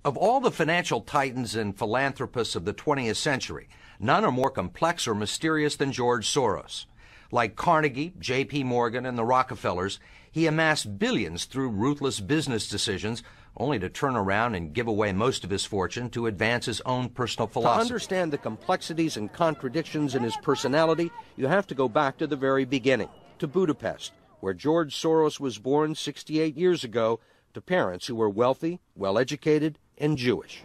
Of all the financial titans and philanthropists of the 20th century, none are more complex or mysterious than George Soros. Like Carnegie, J.P. Morgan, and the Rockefellers, he amassed billions through ruthless business decisions, only to turn around and give away most of his fortune to advance his own personal philosophy. To understand the complexities and contradictions in his personality, you have to go back to the very beginning, to Budapest, where George Soros was born 68 years ago, to parents who were wealthy, well-educated, and Jewish.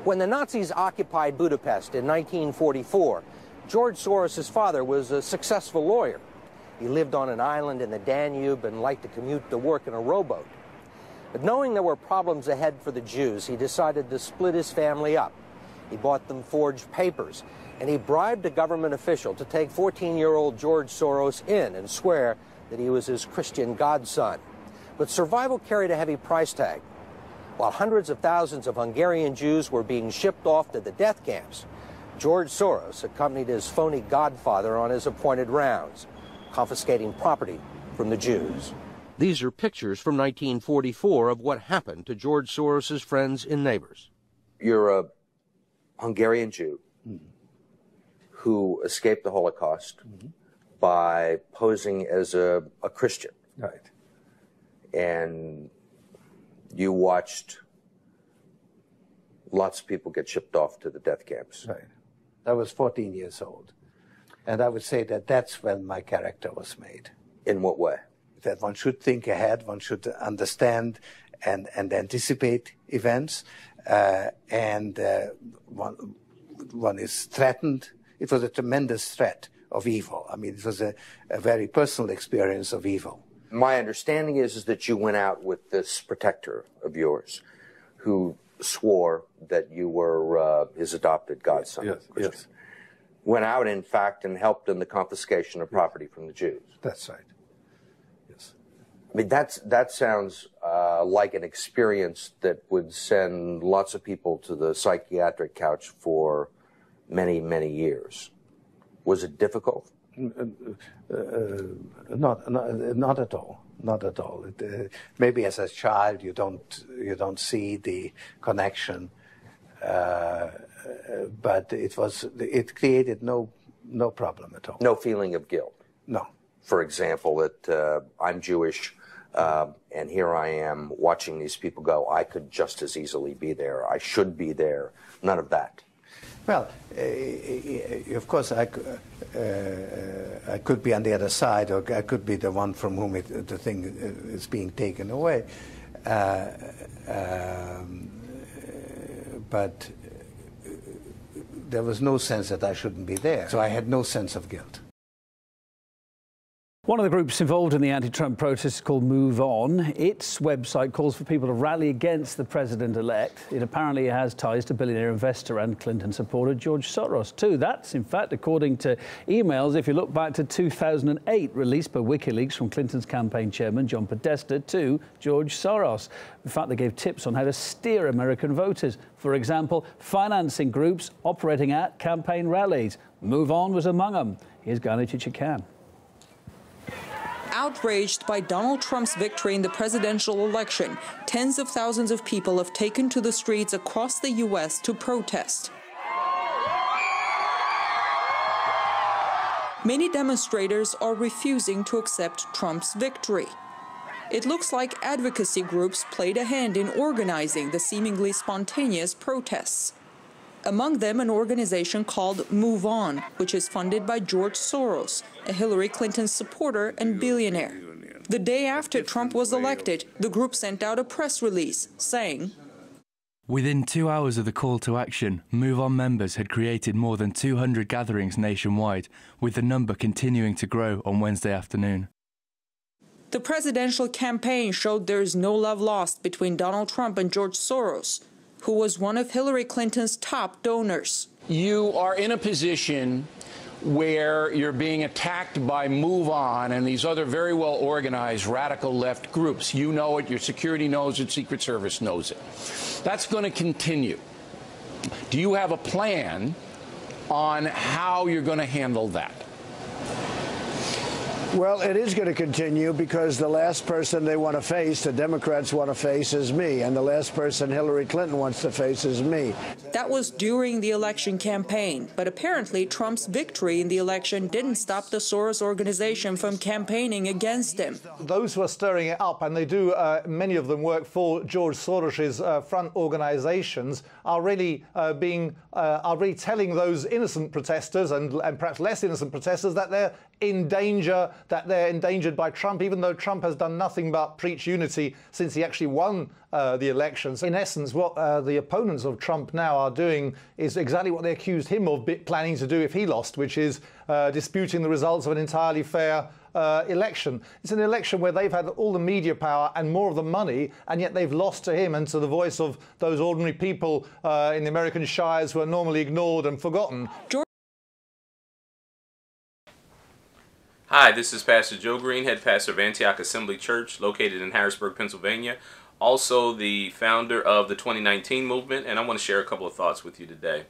When the Nazis occupied Budapest in 1944, George Soros' father was a successful lawyer. He lived on an island in the Danube and liked to commute to work in a rowboat. But knowing there were problems ahead for the Jews, he decided to split his family up. He bought them forged papers, and he bribed a government official to take 14-year-old George Soros in and swear that he was his Christian godson. But survival carried a heavy price tag. While hundreds of thousands of Hungarian Jews were being shipped off to the death camps, George Soros accompanied his phony godfather on his appointed rounds, confiscating property from the Jews. These are pictures from 1944 of what happened to George Soros's friends and neighbors. You're a Hungarian Jew who escaped the Holocaust by posing as a Christian. Right. And you watched lots of people get shipped off to the death camps. Right. I was 14 years old. And I would say that that's when my character was made. In what way? That one should think ahead, one should understand and anticipate events, and one is threatened. It was a tremendous threat of evil. I mean, it was a very personal experience of evil. My understanding is that you went out with this protector of yours who swore that you were his adopted godson. Yes, yes. Went out, in fact, and helped in the confiscation of property from the Jews. That's right. Yes. I mean, that sounds like an experience that would send lots of people to the psychiatric couch for many, many years. Was it difficult? Not at all. Not at all. Maybe as a child you don't see the connection, but it created no problem at all. No feeling of guilt. No. For example, that I'm Jewish, and here I am watching these people go. I could just as easily be there. I should be there. None of that. Well, of course, I could be on the other side, or I could be the one from whom the thing is being taken away. But there was no sense that I shouldn't be there, so I had no sense of guilt. One of the groups involved in the anti-Trump protests is called Move On. Its website calls for people to rally against the president-elect. It apparently has ties to billionaire investor and Clinton supporter George Soros, too. That's, in fact, according to emails, if you look back to 2008, released by WikiLeaks from Clinton's campaign chairman, John Podesta, to George Soros. In fact, they gave tips on how to steer American voters. For example, financing groups operating at campaign rallies. Move On was among them. Here's Gani Chichikan. Outraged by Donald Trump's victory in the presidential election, tens of thousands of people have taken to the streets across the U.S. to protest. Many demonstrators are refusing to accept Trump's victory. It looks like advocacy groups played a hand in organizing the seemingly spontaneous protests. Among them, an organization called Move On, which is funded by George Soros, a Hillary Clinton supporter and billionaire. The day after Trump was elected, the group sent out a press release saying, "Within 2 hours of the call to action, Move On members had created more than 200 gatherings nationwide, with the number continuing to grow on Wednesday afternoon." The presidential campaign showed there is no love lost between Donald Trump and George Soros, who was one of Hillary Clinton's top donors. You are in a position where you're being attacked by Move On and these other very well-organized radical left groups. You know it, your security knows it, Secret Service knows it. That's going to continue. Do you have a plan on how you're going to handle that? Well, it is going to continue because the last person they want to face, the Democrats want to face, is me. And the last person Hillary Clinton wants to face is me. That was during the election campaign. But apparently Trump's victory in the election didn't stop the Soros organization from campaigning against him. Those who are stirring it up, and they do, many of them work for George Soros's front organizations, are really telling those innocent protesters and perhaps less innocent protesters that they're in danger, that they're endangered by Trump, even though Trump has done nothing but preach unity since he actually won the elections. In essence, what the opponents of Trump now are doing is exactly what they accused him of planning to do if he lost, which is disputing the results of an entirely fair election. It's an election where they've had all the media power and more of the money, and yet they've lost to him and to the voice of those ordinary people in the American shires who are normally ignored and forgotten. Hi, this is Pastor Joe Green, head pastor of Antioch Assembly Church, located in Harrisburg, Pennsylvania. Also the founder of the 2019 movement, and I want to share a couple of thoughts with you today.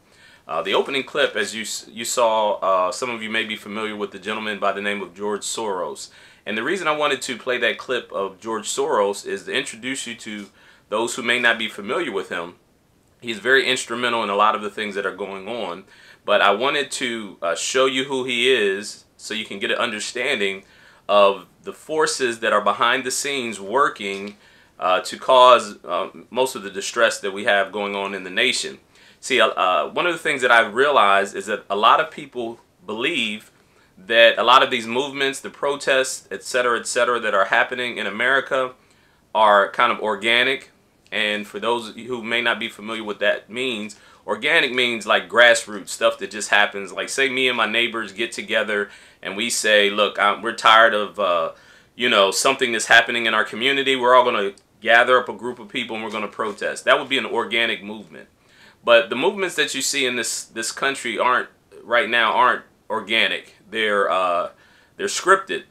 The opening clip, as you saw, some of you may be familiar with the gentleman by the name of George Soros. And the reason I wanted to play that clip of George Soros is to introduce you to those who may not be familiar with him. He's very instrumental in a lot of the things that are going on, but I wanted to show you who he is so you can get an understanding of the forces that are behind the scenes working to cause most of the distress that we have going on in the nation. See, one of the things that I've realized is that a lot of people believe that a lot of these movements, the protests, etc., that are happening in America are kind of organic. And for those who may not be familiar with what that means, organic means like grassroots stuff that just happens. Like, say me and my neighbors get together and we say, look, we're tired of, something that's happening in our community. We're all going to gather up a group of people and we're going to protest. That would be an organic movement. But the movements that you see in this country aren't organic. They're scripted.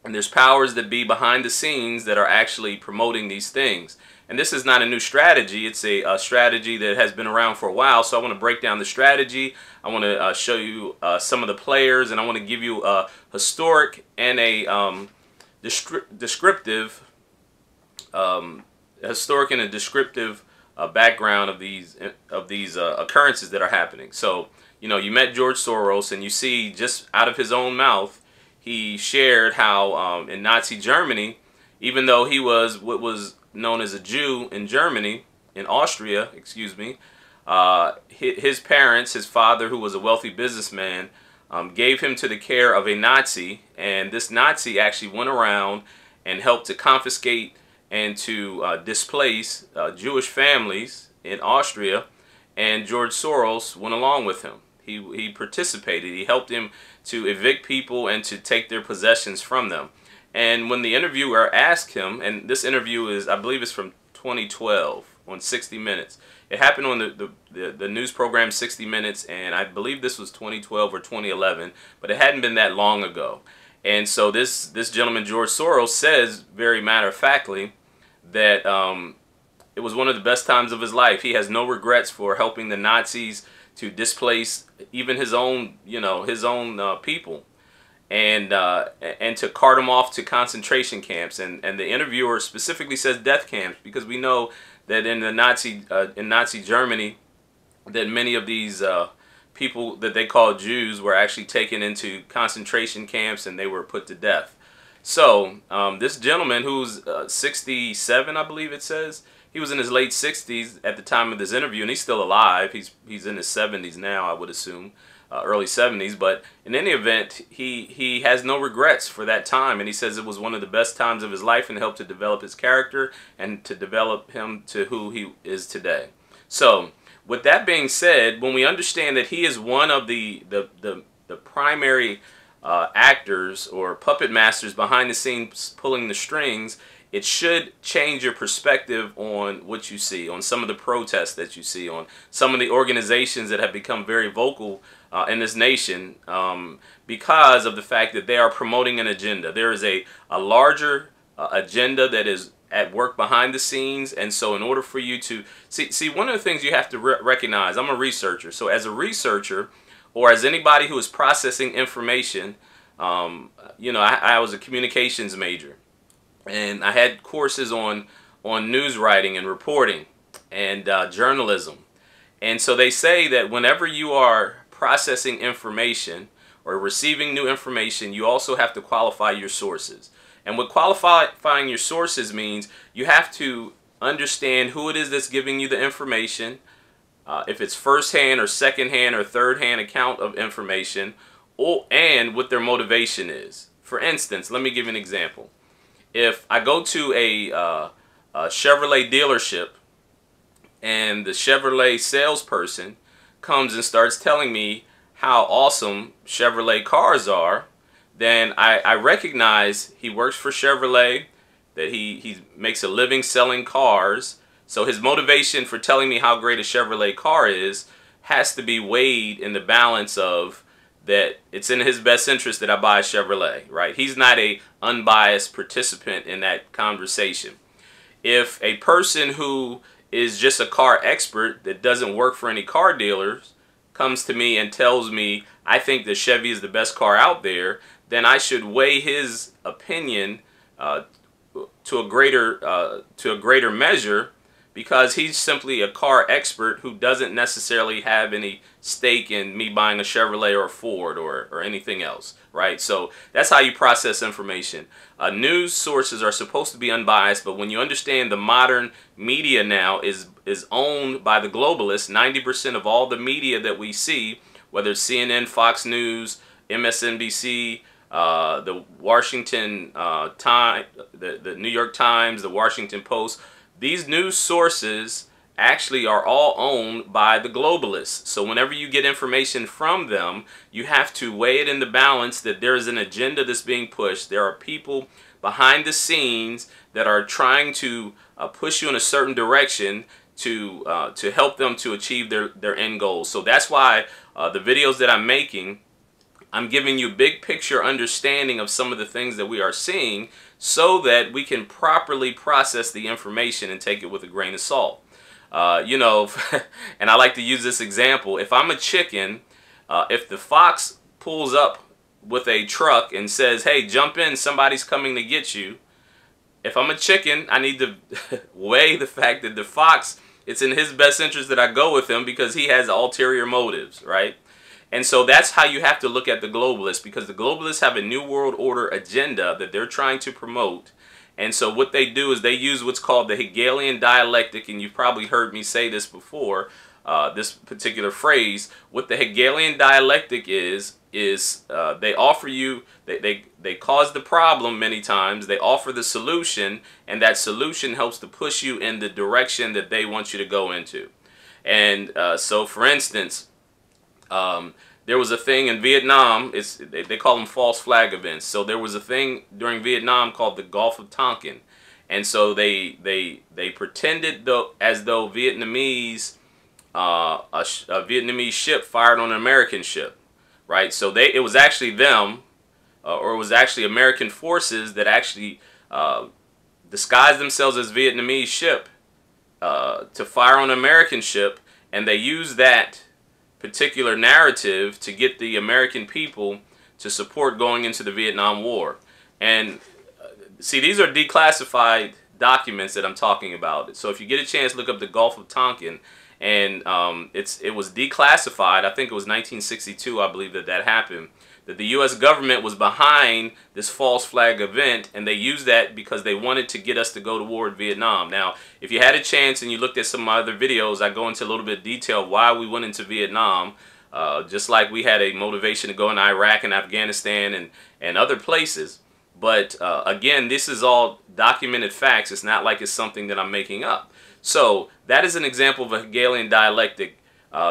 And there's powers that be behind the scenes that are actually promoting these things. And this is not a new strategy. It's a strategy that has been around for a while. So I want to break down the strategy. I want to show you some of the players, and I want to give you a historic and a descriptive background of these occurrences that are happening. So, you met George Soros, and you see just out of his own mouth, he shared how in Nazi Germany, even though he was what was known as a Jew in Germany, in Austria, excuse me, his parents, his father, who was a wealthy businessman, gave him to the care of a Nazi, and this Nazi actually went around and helped to confiscate and to displace Jewish families in Austria, and George Soros went along with him. He participated. He helped him to evict people and to take their possessions from them. And when the interviewer asked him, and this interview is, I believe it's from 2012 on 60 Minutes. It happened on the news program 60 Minutes, and I believe this was 2012 or 2011, but it hadn't been that long ago. And so this gentleman, George Soros, says very matter-of-factly that it was one of the best times of his life. He has no regrets for helping the Nazis to displace even his own, people, and to cart them off to concentration camps. And the interviewer specifically says death camps, because we know that in Nazi Germany, that many of these people that they call Jews were actually taken into concentration camps and they were put to death. So this gentleman, who's 67, I believe it says, he was in his late 60s at the time of this interview, and he's still alive. He's in his 70s now, I would assume, early 70s. But in any event, he has no regrets for that time, and he says it was one of the best times of his life and helped to develop his character and to develop him to who he is today. So, with that being said, when we understand that he is one of the primary actors or puppet masters behind the scenes pulling the strings, it should change your perspective on what you see, on some of the protests that you see, on some of the organizations that have become very vocal in this nation because of the fact that they are promoting an agenda. There is a larger agenda that is at work behind the scenes, and so in order for you to see one of the things you have to recognize, I'm a researcher, so as a researcher or as anybody who is processing information, you know, I was a communications major, and I had courses on news writing and reporting and journalism. And so they say that whenever you are processing information or receiving new information, you also have to qualify your sources. And what qualifying your sources means, you have to understand who it is that's giving you the information, if it's first-hand or second-hand or third-hand account of information, and what their motivation is. For instance, let me give you an example. If I go to a Chevrolet dealership and the Chevrolet salesperson comes and starts telling me how awesome Chevrolet cars are, then I recognize he works for Chevrolet, that he makes a living selling cars. So his motivation for telling me how great a Chevrolet car is has to be weighed in the balance of that it's in his best interest that I buy a Chevrolet, right? He's not a unbiased participant in that conversation. If a person who is just a car expert that doesn't work for any car dealers comes to me and tells me I think the Chevy is the best car out there, then I should weigh his opinion to a greater measure, because he's simply a car expert who doesn't necessarily have any stake in me buying a Chevrolet or a Ford or anything else, right? So that's how you process information. News sources are supposed to be unbiased, but when you understand the modern media now is owned by the globalists, 90% of all the media that we see, whether it's CNN, Fox News, MSNBC, the Washington Times, the New York Times, the Washington Post, these news sources actually are all owned by the globalists. So whenever you get information from them, you have to weigh it in the balance that there is an agenda that's being pushed. There are people behind the scenes that are trying to push you in a certain direction to help them to achieve their end goals. So that's why the videos that I'm making, I'm giving you big picture understanding of some of the things that we are seeing, so that we can properly process the information and take it with a grain of salt. You know, and I like to use this example. If I'm a chicken, if the fox pulls up with a truck and says, hey, jump in, somebody's coming to get you. If I'm a chicken, I need to weigh the fact that the fox, it's in his best interest that I go with him because he has ulterior motives, right? And so that's how you have to look at the globalists, because the globalists have a new world order agenda that they're trying to promote. And so what they do is they use what's called the Hegelian dialectic, and you've probably heard me say this before, this particular phrase. What the Hegelian dialectic is they offer you, they cause the problem many times, they offer the solution, and that solution helps to push you in the direction that they want you to go into. And so for instance, there was a thing in Vietnam, they call them false flag events. So there was a thing during Vietnam called the Gulf of Tonkin. And so they pretended as though Vietnamese, a Vietnamese ship fired on an American ship, right? So it was actually them, or it was actually American forces that actually disguised themselves as Vietnamese ship to fire on an American ship, and they used that particular narrative to get the American people to support going into the Vietnam War. And see, these are declassified documents that I'm talking about. So if you get a chance, look up the Gulf of Tonkin, and it was declassified. I think it was 1962, I believe, that happened. That the U.S. government was behind this false flag event, and they used that because they wanted to get us to go to war in Vietnam. Now, if you had a chance and you looked at some of my other videos, I go into a little bit of detail why we went into Vietnam, just like we had a motivation to go in Iraq and Afghanistan and other places. But again, this is all documented facts. It's not like it's something that I'm making up. So that is an example of a Hegelian dialectic.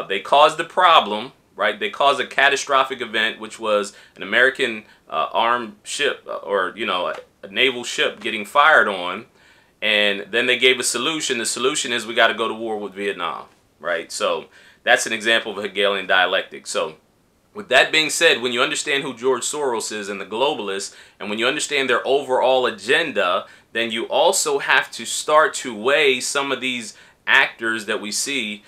They caused the problem, right? They caused a catastrophic event, which was an American armed ship, or a naval ship getting fired on, and then they gave a solution. The solution is we got to go to war with Vietnam, right? So that's an example of a Hegelian dialectic. So with that being said, when you understand who George Soros is and the globalists, and when you understand their overall agenda, then you also have to start to weigh some of these actors that we see,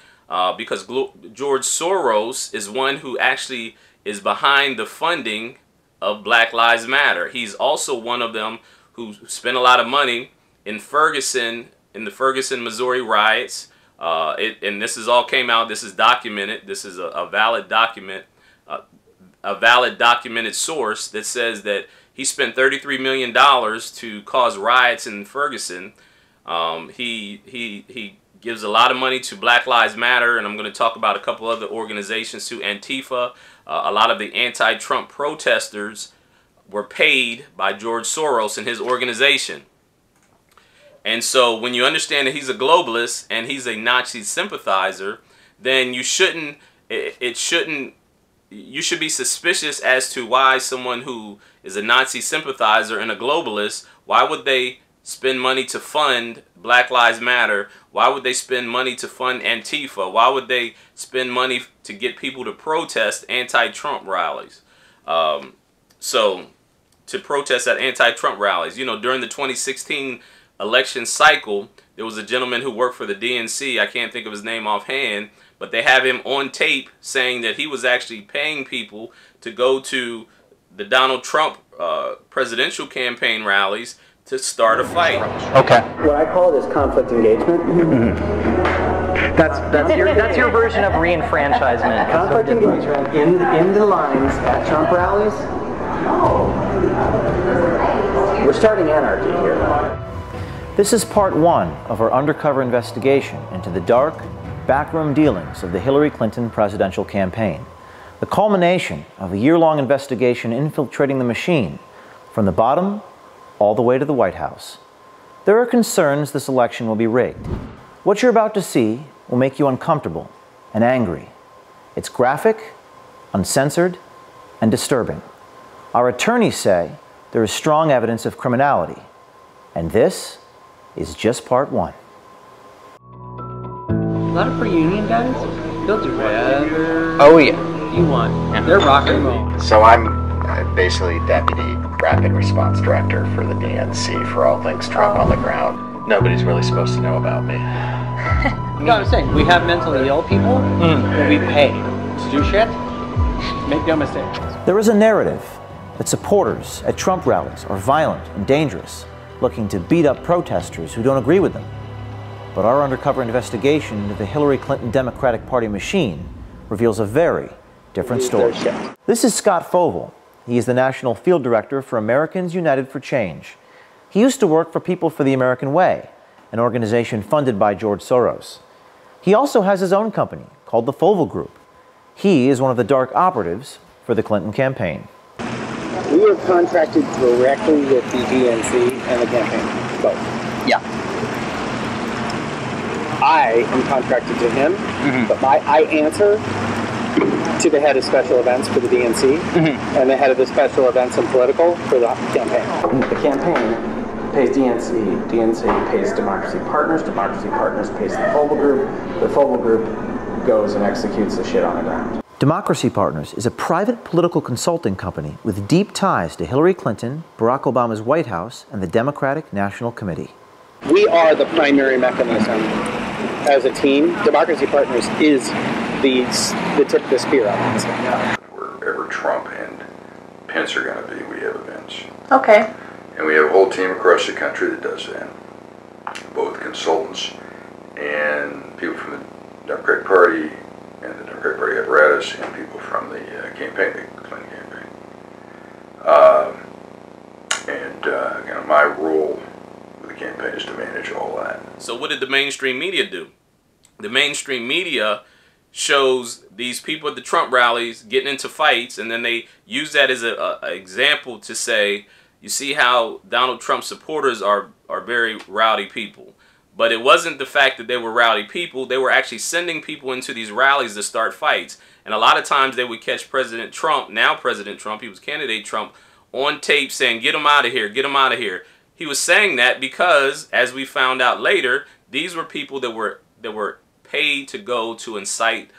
because George Soros is one who actually is behind the funding of Black Lives Matter. He's also one of them who spent a lot of money in Ferguson, in the Ferguson, Missouri riots. And this is all came out. This is documented. This is a valid document, a valid documented source that says that he spent $33 million to cause riots in Ferguson. He gives a lot of money to Black Lives Matter, and I'm going to talk about a couple other organizations too. Antifa. A lot of the anti-Trump protesters were paid by George Soros and his organization. And so when you understand that he's a globalist and he's a Nazi sympathizer, then you shouldn't, you should be suspicious as to why someone who is a Nazi sympathizer and a globalist, why would they spend money to fund Black Lives Matter? Why would they spend money to fund Antifa? Why would they spend money to get people to protest anti-Trump rallies? So to protest at anti-Trump rallies, you know, during the 2016 election cycle, there was a gentleman who worked for the DNC. I can't think of his name offhand, but they have him on tape saying that he was actually paying people to go to the Donald Trump presidential campaign rallies to start a fight. Okay. What I call it is conflict engagement. Mm-hmm. That's your version of reenfranchisement. Conflict engagement in the lines at Trump rallies. No. We're starting anarchy here. This is part one of our undercover investigation into the dark, backroom dealings of the Hillary Clinton presidential campaign. The culmination of a year-long investigation infiltrating the machine from the bottom all the way to the White House. There are concerns this election will be rigged. What you're about to see will make you uncomfortable and angry. It's graphic, uncensored, and disturbing. Our attorneys say there is strong evidence of criminality, and this is just part one. A lot of pre-union guys, they'll do whatever you want. Yeah. They're rock and roll. So I'm basically Deputy Rapid Response Director for the DNC for all things Trump on the ground. Nobody's really supposed to know about me. You know what I'm saying? We have mentally ill people that we pay to do shit. Make no mistake. There is a narrative that supporters at Trump rallies are violent and dangerous, looking to beat up protesters who don't agree with them. But our undercover investigation into the Hillary Clinton Democratic Party machine reveals a very different story. This is Scott Fovel. He is the National Field Director for Americans United for Change. He used to work for People for the American Way, an organization funded by George Soros. He also has his own company called the Fovel Group. He is one of the dark operatives for the Clinton campaign. We are contracted directly with the DNC and the campaign, both. Yeah. I am contracted to him, but I answer to the head of special events for the DNC and the head of the special events and political for the campaign. The campaign pays DNC, DNC pays Democracy Partners pays the Fovel Group, the Fovel Group goes and executes the shit on the ground. Democracy Partners is a private political consulting company with deep ties to Hillary Clinton, Barack Obama's White House, and the Democratic National Committee. We are the primary mechanism as a team. Democracy Partners is the tip of the spear on this. Wherever Trump and Pence are going to be, we have events. Okay. And we have a whole team across the country that does that. Both consultants and people from the Democratic Party and the Democratic Party apparatus and people from the campaign, the Clinton campaign. My role with the campaign is to manage all that. So what did the mainstream media do? The mainstream media shows these people at the Trump rallies getting into fights, and then they use that as an example to say, you see how Donald Trump supporters are very rowdy people. But it wasn't the fact that they were rowdy people. They were actually sending people into these rallies to start fights. And a lot of times they would catch President Trump, now President Trump, he was candidate Trump, on tape saying, get him out of here, get him out of here. He was saying that because, as we found out later, these were people that were paid to go to incite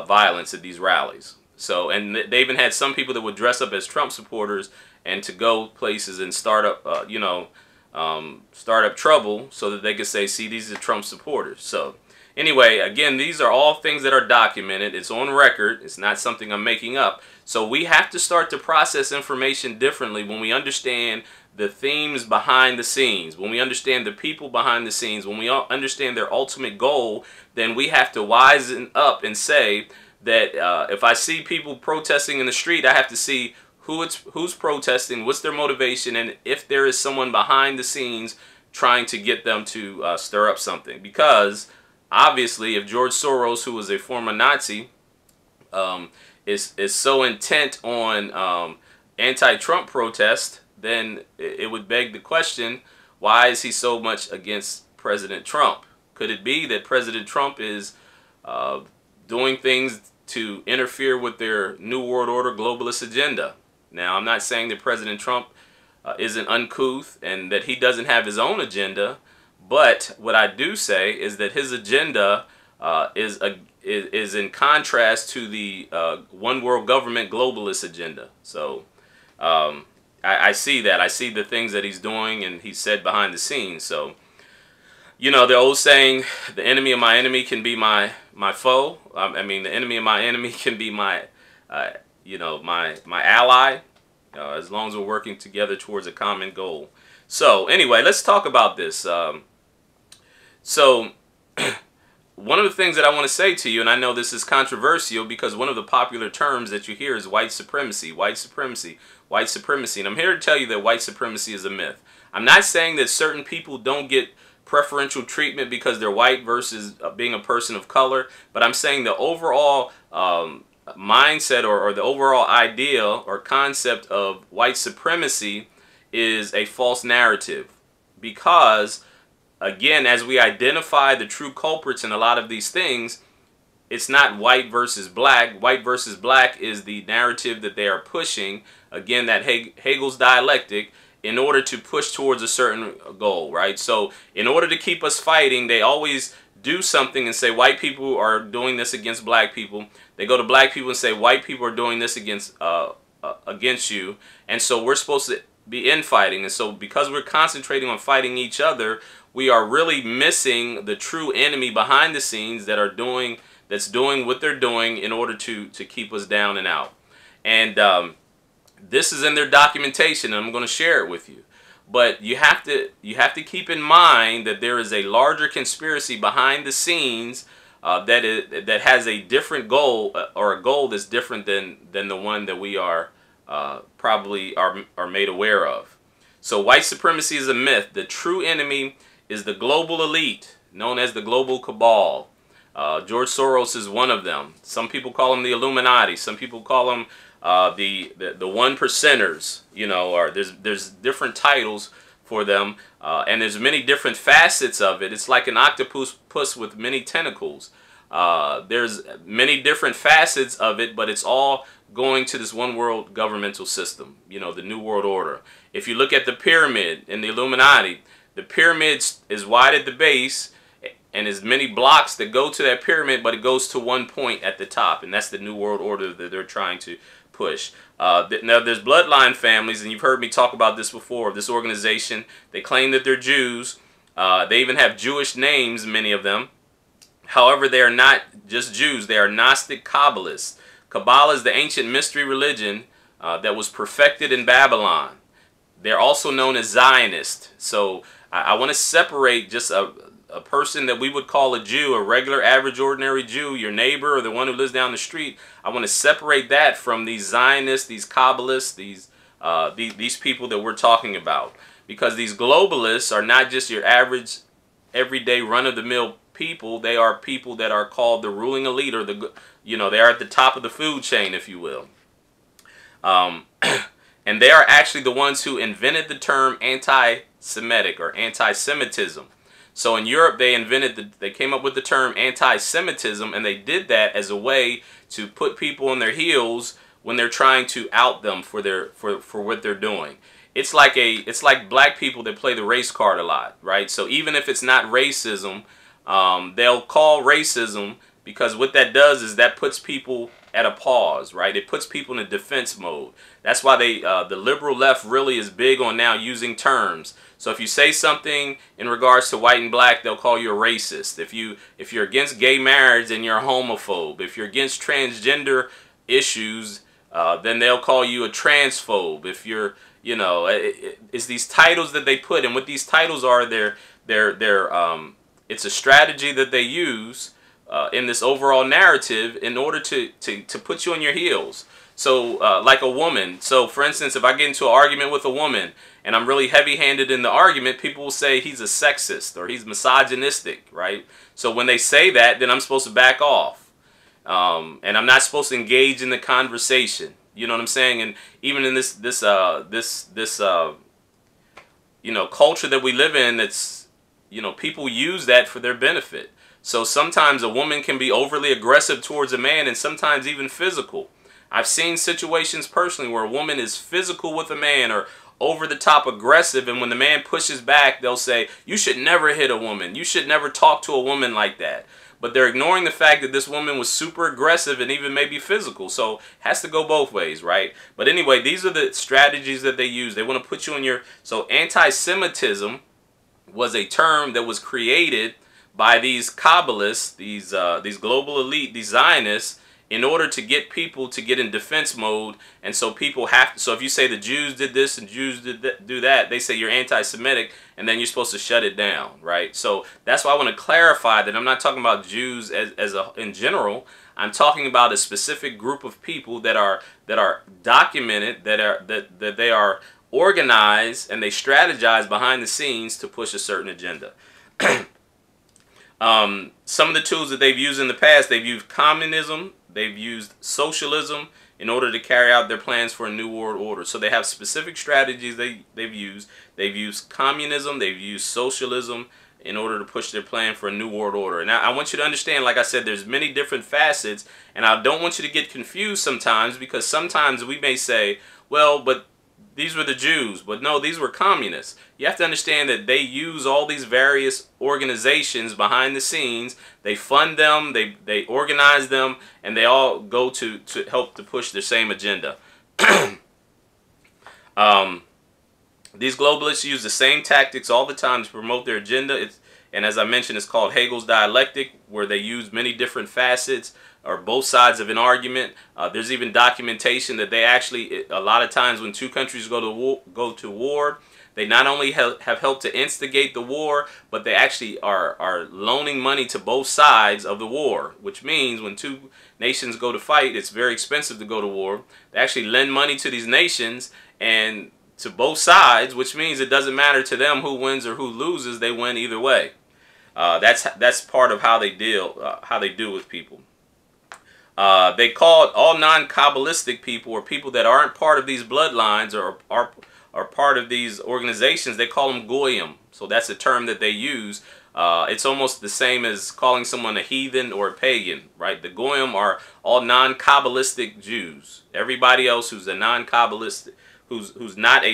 violence at these rallies. So, and they even had some people that would dress up as Trump supporters and to go places and start up, start up trouble so that they could say, see, these are Trump supporters. So anyway, again, these are all things that are documented. It's on record. It's not something I'm making up. So we have to start to process information differently when we understand the themes behind the scenes, when we understand the people behind the scenes, when we understand their ultimate goal. Then we have to wisen up and say that if I see people protesting in the street, I have to see who's protesting, what's their motivation, and if there is someone behind the scenes trying to get them to stir up something. Because obviously, if George Soros, who was a former Nazi, is so intent on anti-Trump protest, then it would beg the question, why is he so much against President Trump? Could it be that President Trump is doing things to interfere with their New World Order globalist agenda? Now, I'm not saying that President Trump isn't uncouth and that he doesn't have his own agenda, but what I do say is that his agenda is in contrast to the one world government globalist agenda. So I see that. I see the things that he's doing and he said behind the scenes. So, you know, the old saying, the enemy of my enemy can be my foe. I mean, the enemy of my enemy can be my, you know, my ally, as long as we're working together towards a common goal. So anyway, let's talk about this. So one of the things that I want to say to you, and I know this is controversial because one of the popular terms that you hear is white supremacy, white supremacy, white supremacy. And I'm here to tell you that white supremacy is a myth. I'm not saying that certain people don't get preferential treatment because they're white versus being a person of color, but I'm saying the overall mindset or the overall idea or concept of white supremacy is a false narrative. Because again, as we identify the true culprits in a lot of these things, it's not white versus black. White versus black is the narrative that they are pushing, again, that Hegel's dialectic, in order to push towards a certain goal, right? So in order to keep us fighting, they always do something and say white people are doing this against black people. They go to black people and say white people are doing this against you. And so we're supposed to be infighting. And so because we're concentrating on fighting each other, we are really missing the true enemy behind the scenes that's doing what they're doing in order to keep us down and out. And this is in their documentation, and I'm going to share it with you. But you have to keep in mind that there is a larger conspiracy behind the scenes that has a different goal, or a goal that's different than the one that we are probably are made aware of. So white supremacy is a myth. The true enemy is the global elite, known as the global cabal. George Soros is one of them. Some people call him the Illuminati. Some people call him the one percenters. You know, or there's different titles for them, and there's many different facets of it. It's like an octopus with many tentacles. There's many different facets of it, but it's all going to this one world governmental system. You know, the New World Order. If you look at the pyramid in the Illuminati, the pyramid is wide at the base, and there's many blocks that go to that pyramid, but it goes to one point at the top, and that's the New World Order that they're trying to push. Now, there's bloodline families, and you've heard me talk about this before. This organization, they claim that they're Jews. They even have Jewish names, many of them. However, they are not just Jews. They are Gnostic Kabbalists. Kabbalah is the ancient mystery religion that was perfected in Babylon. They're also known as Zionists. So I want to separate just a person that we would call a Jew, a regular, average, ordinary Jew, your neighbor or the one who lives down the street. I want to separate that from these Zionists, these Kabbalists, these people that we're talking about. Because these globalists are not just your average, everyday, run-of-the-mill people. They are people that are called the ruling elite, or they are at the top of the food chain, if you will. And they are actually the ones who invented the term anti-Semitic or anti-Semitism. So in Europe, they came up with the term anti-Semitism, and they did that as a way to put people on their heels when they're trying to out them for what they're doing. It's like black people that play the race card a lot, right? So even if it's not racism, they'll call racism, because what that does is that puts people at a pause, right? It puts people in a defense mode. That's why the liberal left really is big on now using terms. So if you say something in regards to white and black, they'll call you a racist. If you're against gay marriage, then you're a homophobe. If you're against transgender issues, then they'll call you a transphobe. If you're, you know, it's these titles that they put, and what these titles are, it's a strategy that they use in this overall narrative in order to put you on your heels. So like a woman. So for instance, if I get into an argument with a woman and I'm really heavy-handed in the argument, people will say he's a sexist or he's misogynistic, right? So when they say that, then I'm supposed to back off. And I'm not supposed to engage in the conversation. You know what I'm saying? And even in this you know, culture that we live in, it's, you know, people use that for their benefit. So sometimes a woman can be overly aggressive towards a man, and sometimes even physical. I've seen situations personally where a woman is physical with a man or over the top aggressive, and when the man pushes back, they'll say, you should never hit a woman. You should never talk to a woman like that. But they're ignoring the fact that this woman was super aggressive and even maybe physical. So it has to go both ways, right? But anyway, these are the strategies that they use. They want to put you in your... So anti-Semitism was a term that was created by these Kabbalists, these global elite, these Zionists, in order to get people to get in defense mode. And so people have to, so if you say the Jews did this and Jews do that, they say you're anti-Semitic, and then you're supposed to shut it down, right? So that's why I want to clarify that I'm not talking about Jews in general. I'm talking about a specific group of people that are documented, that they are organized, and they strategize behind the scenes to push a certain agenda. Some of the tools that they've used in the past, they've used communism, they've used socialism in order to carry out their plans for a new world order. So they have specific strategies they've used. They've used communism, they've used socialism in order to push their plan for a new world order. Now, I want you to understand, like I said, there's many different facets, and I don't want you to get confused sometimes, because sometimes we may say, well, but these were the Jews. But no, these were communists. You have to understand that they use all these various organizations behind the scenes. They fund them, they organize them, and they all go to help to push the same agenda. These globalists use the same tactics all the time to promote their agenda. And as I mentioned, it's called Hegel's dialectic, where they use many different facets or both sides of an argument. There's even documentation that they actually, a lot of times when two countries go to war, they not only have helped to instigate the war, but they actually are loaning money to both sides of the war, which means when two nations go to fight, it's very expensive to go to war. They actually lend money to these nations and to both sides, which means it doesn't matter to them who wins or who loses. They win either way. That's part of how they deal with people. They call all non-Kabbalistic people, or people that aren't part of these bloodlines or are part of these organizations, they call them goyim. So that's a term that they use. It's almost the same as calling someone a heathen or a pagan, right? The goyim are all non-Kabbalistic Jews. Everybody else who's a non-Kabbalistic, who's not a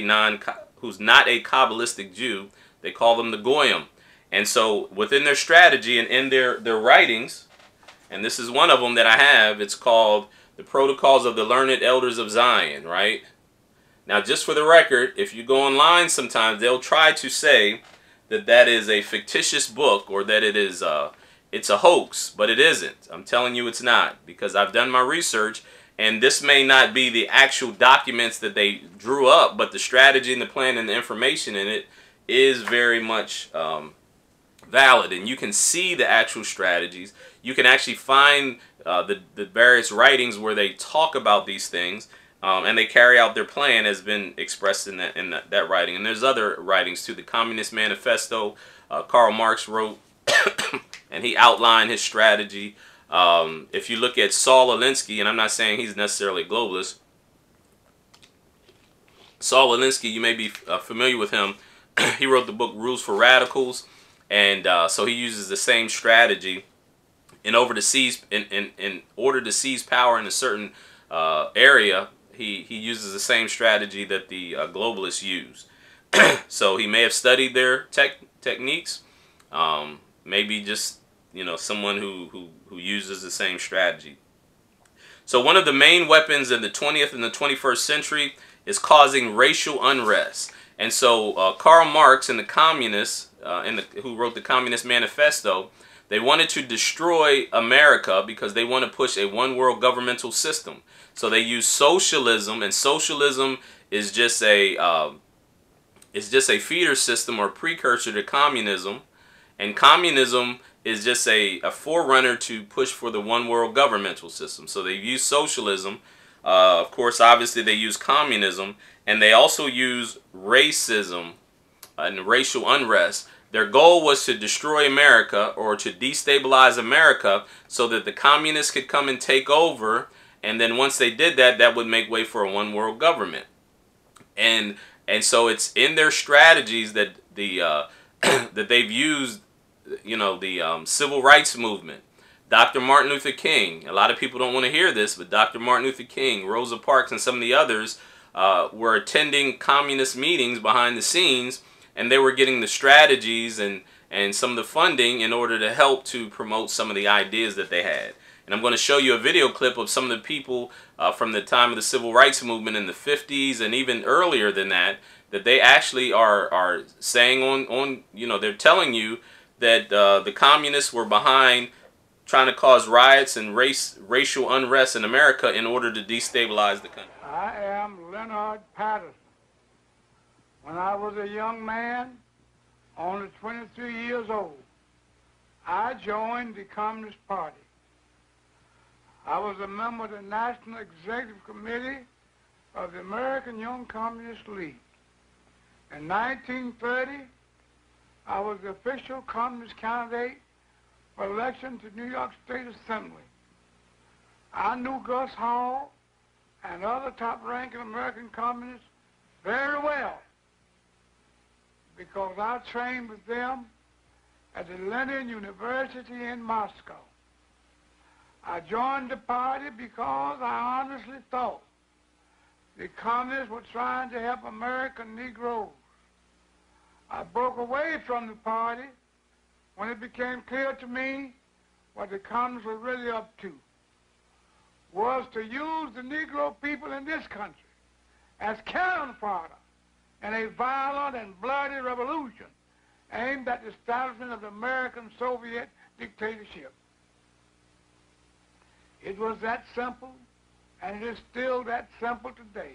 Kabbalistic Jew, they call them the goyim. And so within their strategy and in their writings, and this is one of them that I have, it's called The Protocols of the Learned Elders of Zion, right? Now, just for the record, if you go online sometimes, they'll try to say that that is a fictitious book, or that it's a hoax, but it isn't. I'm telling you it's not, because I've done my research, and this may not be the actual documents that they drew up, but the strategy and the plan and the information in it is very much valid, and you can see the actual strategies. You can actually find the various writings where they talk about these things, and they carry out their plan as been expressed in that writing. And there's other writings too. The Communist Manifesto, Karl Marx wrote, and he outlined his strategy. If you look at Saul Alinsky, and I'm not saying he's necessarily a globalist, Saul Alinsky, you may be familiar with him. He wrote the book Rules for Radicals, and so he uses the same strategy in order to seize power in a certain area. He uses the same strategy that the globalists use. So he may have studied their techniques. Maybe just, you know, someone who uses the same strategy. So one of the main weapons in the 20th and the 21st century is causing racial unrest. And so Karl Marx and the communists, who wrote the Communist Manifesto, they wanted to destroy America because they want to push a one-world governmental system. So they use socialism, and socialism is just a feeder system or precursor to communism, and communism is just a forerunner to push for the one-world governmental system. So they use socialism. Of course, obviously they use communism, and they also use racism and racial unrest. Their goal was to destroy America or to destabilize America so that the communists could come and take over, and then once they did that, that would make way for a one-world government. And so it's in their strategies that that they've used, you know, the civil rights movement. Dr. Martin Luther King, a lot of people don't want to hear this, but Dr. Martin Luther King, Rosa Parks, and some of the others were attending communist meetings behind the scenes, and they were getting the strategies and some of the funding in order to help to promote some of the ideas that they had. And I'm going to show you a video clip of some of the people from the time of the civil rights movement in the 50s and even earlier than that, that they actually are saying on you know, they're telling you that the communists were behind trying to cause riots and racial unrest in America in order to destabilize the country. I am Leonard Patterson. When I was a young man, only 23 years old, I joined the Communist Party. I was a member of the National Executive Committee of the American Young Communist League. In 1930, I was the official communist candidate for election to New York State Assembly. I knew Gus Hall and other top-ranking American communists very well because I trained with them at the Lenin University in Moscow. I joined the party because I honestly thought the communists were trying to help American Negroes. I broke away from the party when it became clear to me what the communists were really up to was to use the Negro people in this country as cannon fodder in a violent and bloody revolution aimed at the establishment of the American Soviet dictatorship. It was that simple, and it is still that simple today.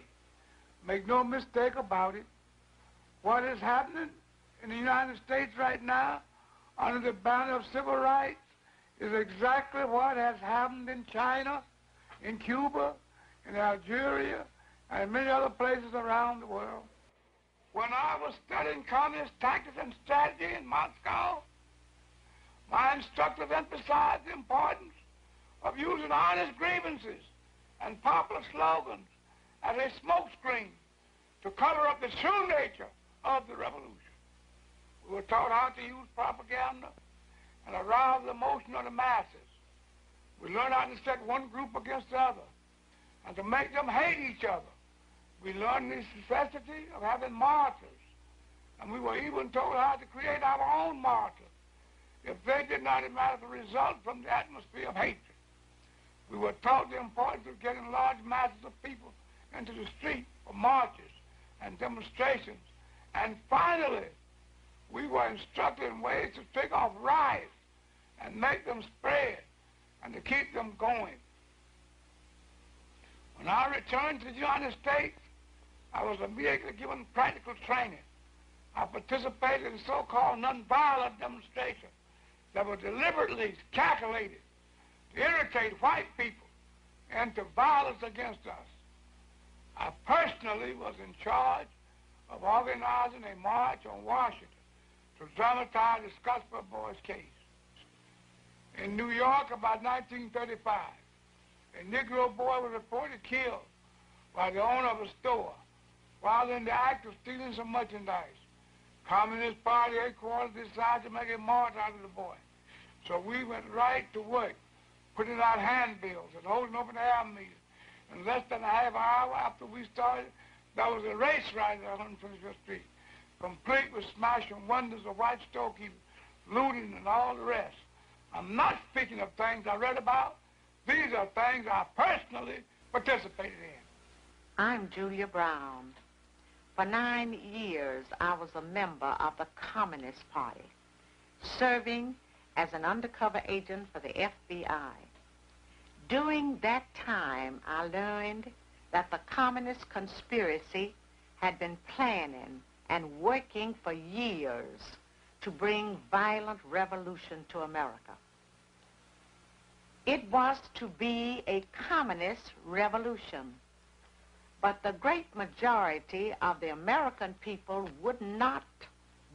Make no mistake about it. What is happening in the United States right now under the banner of civil rights is exactly what has happened in China, in Cuba, in Algeria, and many other places around the world. When I was studying communist tactics and strategy in Moscow, my instructors emphasized the importance of using honest grievances and popular slogans as a smokescreen to cover up the true nature of the revolution. We were taught how to use propaganda and arouse the emotion of the masses. We learned how to set one group against the other and to make them hate each other. We learned the necessity of having martyrs, and we were even told how to create our own martyrs if they did not matter the result from the atmosphere of hatred. We were taught the importance of getting large masses of people into the street for marches and demonstrations. And finally, we were instructed in ways to take off riots and make them spread and to keep them going. When I returned to the United States, I was immediately given practical training. I participated in so-called nonviolent demonstrations that were deliberately calculated to irritate white people into violence against us. I personally was in charge of organizing a march on Washington to dramatize the Scottsboro Boys case. In New York, about 1935, a Negro boy was reported killed by the owner of a store while in the act of stealing some merchandise. Communist Party headquarters decided to make a march out of the boy. So we went right to work, putting out handbills and holding open air meetings. In less than a half hour after we started, there was a race riot on 125th Street, complete with smashing windows of white storekeepers, looting, and all the rest. I'm not speaking of things I read about, These are things I personally participated in. I'm Julia Brown. For 9 years, I was a member of the Communist Party, serving as an undercover agent for the FBI. During that time, I learned that the communist conspiracy had been planning and working for years to bring violent revolution to America. It was to be a communist revolution, but the great majority of the American people would not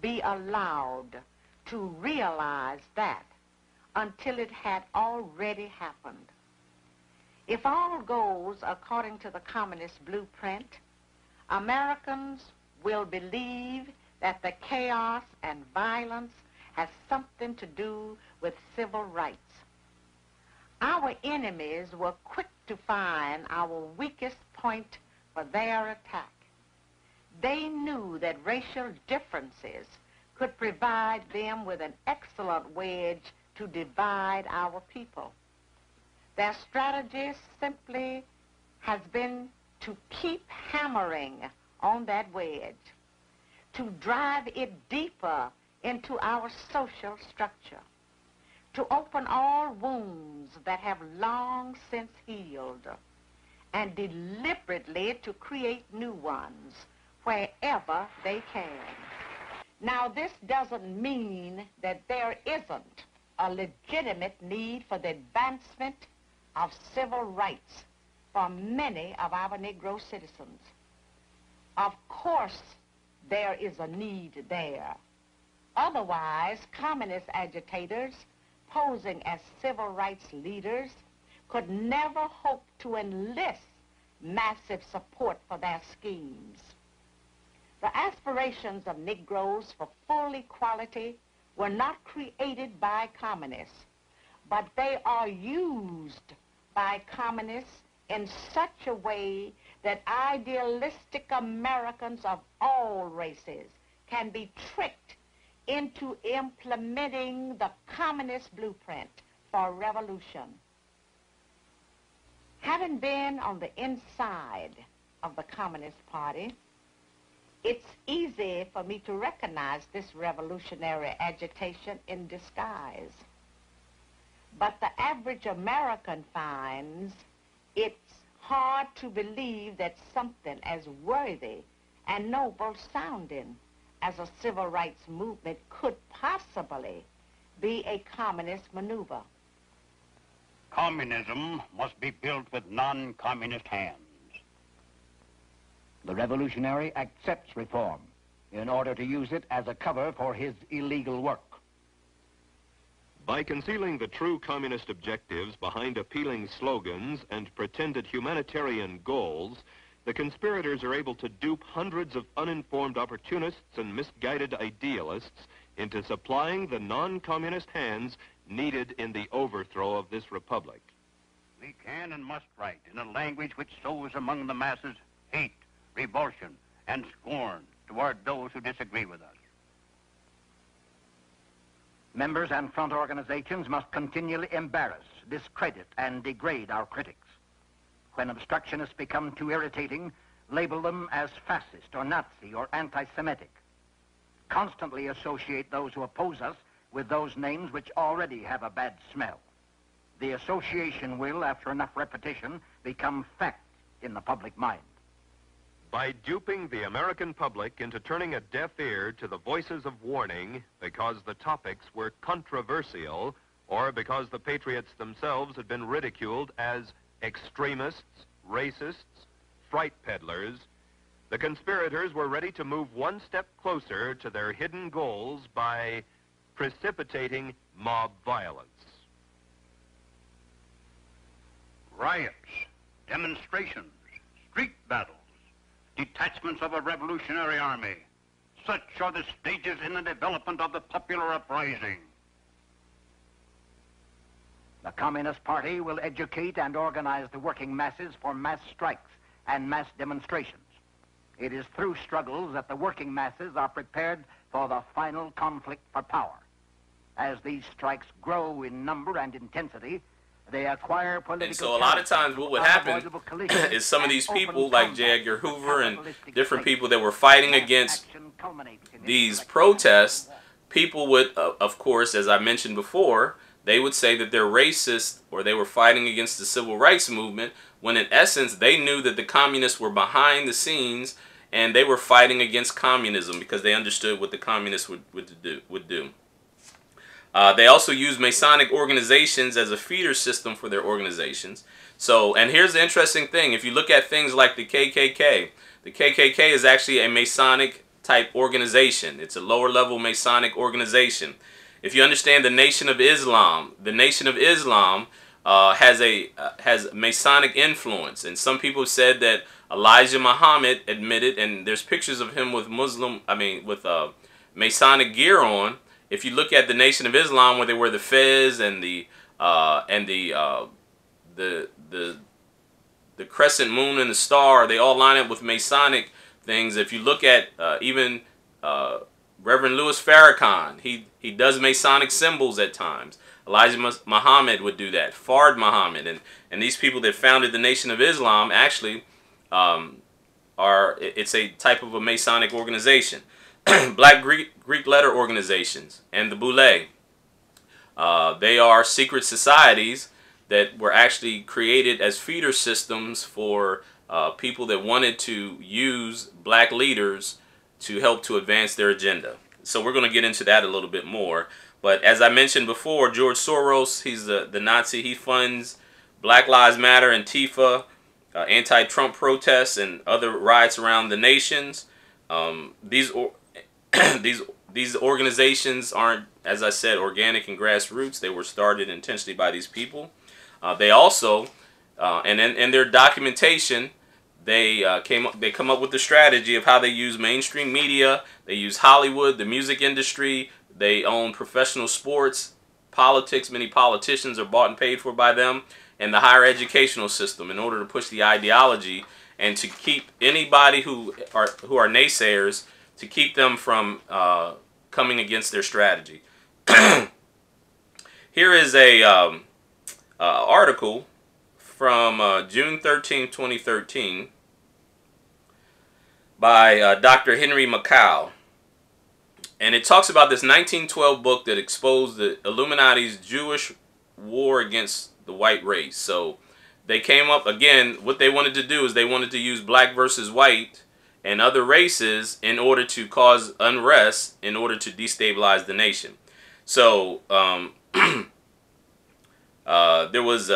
be allowed to realize that until it had already happened. If all goes according to the communist blueprint, Americans will believe that the chaos and violence has something to do with civil rights. Our enemies were quick to find our weakest point for their attack. They knew that racial differences could provide them with an excellent wedge to divide our people. Their strategy simply has been to keep hammering on that wedge, to drive it deeper into our social structure, to open all wounds that have long since healed, and deliberately to create new ones wherever they can. Now, this doesn't mean that there isn't a legitimate need for the advancement of civil rights for many of our Negro citizens. Of course, there is a need there. Otherwise, communist agitators posing as civil rights leaders could never hope to enlist massive support for their schemes. The aspirations of Negroes for full equality were not created by communists, but they are used by communists in such a way that idealistic Americans of all races can be tricked into implementing the communist blueprint for revolution. Having been on the inside of the Communist Party, it's easy for me to recognize this revolutionary agitation in disguise. But the average American finds it's hard to believe that something as worthy and noble sounding as a civil rights movement could possibly be a communist maneuver. Communism must be built with non-communist hands. The revolutionary accepts reform in order to use it as a cover for his illegal work. By concealing the true communist objectives behind appealing slogans and pretended humanitarian goals, the conspirators are able to dupe hundreds of uninformed opportunists and misguided idealists into supplying the non-communist hands needed in the overthrow of this republic. We can and must write in a language which sows among the masses hate, revulsion, and scorn toward those who disagree with us. Members and front organizations must continually embarrass, discredit, and degrade our critics. When obstructionists become too irritating, label them as fascist or Nazi or anti-Semitic. Constantly associate those who oppose us with those names which already have a bad smell. The association will, after enough repetition, become fact in the public mind. By duping the American public into turning a deaf ear to the voices of warning because the topics were controversial or because the patriots themselves had been ridiculed as extremists, racists, fright peddlers, the conspirators were ready to move one step closer to their hidden goals by precipitating mob violence. Riots, demonstrations, street battles, detachments of a revolutionary army. Such are the stages in the development of the popular uprising. The Communist Party will educate and organize the working masses for mass strikes and mass demonstrations. It is through struggles that the working masses are prepared for the final conflict for power. As these strikes grow in number and intensity, They acquire political and so a lot of times what would happen is some of these people like J. Edgar Hoover and different people that were fighting against these protests, people would, of course, as I mentioned before, they would say that they're racist or they were fighting against the civil rights movement, when in essence they knew that the communists were behind the scenes and they were fighting against communism because they understood what the communists would do. They also use Masonic organizations as a feeder system for their organizations. So, and here's the interesting thing. If you look at things like the KKK is actually a Masonic type organization. It's a lower level Masonic organization. If you understand the Nation of Islam, has Masonic influence. And some people said that Elijah Muhammad admitted, and there's pictures of him with Masonic gear on. If you look at the Nation of Islam, where they wear the fez and the crescent moon and the star, they all line up with Masonic things. If you look at even Reverend Louis Farrakhan, he does Masonic symbols at times. Elijah Muhammad would do that. Fard Muhammad and these people that founded the Nation of Islam actually it's a type of a Masonic organization. Black Greek letter organizations and the Boule. They are secret societies that were actually created as feeder systems for people that wanted to use black leaders to help to advance their agenda. So we're going to get into that a little bit more. But as I mentioned before, George Soros, he's the Nazi. He funds Black Lives Matter, Antifa, anti-Trump protests, and other riots around the nations. These organizations aren't, as I said, organic and grassroots. They were started intentionally by these people. They also, and in their documentation, they come up with the strategy of how they use mainstream media. They use Hollywood, the music industry. They own professional sports, politics. Many politicians are bought and paid for by them, and the higher educational system in order to push the ideology and to keep anybody who are naysayers, to keep them from coming against their strategy. Here is a article from June 13, 2013 by Dr. Henry Macau. And it talks about this 1912 book that exposed the Illuminati's Jewish war against the white race. So they came up, again, what they wanted to do is they wanted to use black versus white and other races in order to cause unrest, in order to destabilize the nation. So there was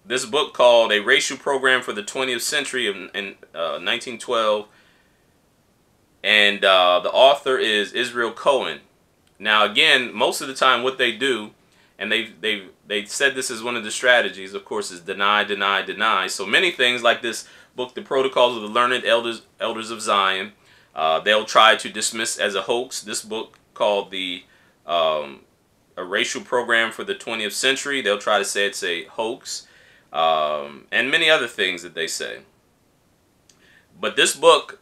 this book called A Racial Program for the 20th Century in 1912, and the author is Israel Cohen. Now again, most of the time what they do, and they said this is one of the strategies, of course, is deny, deny, deny. So many things like this book, The Protocols of the Learned Elders of Zion, they'll try to dismiss as a hoax. This book called A Racial Program for the 20th Century, they'll try to say it's a hoax, and many other things that they say. But this book,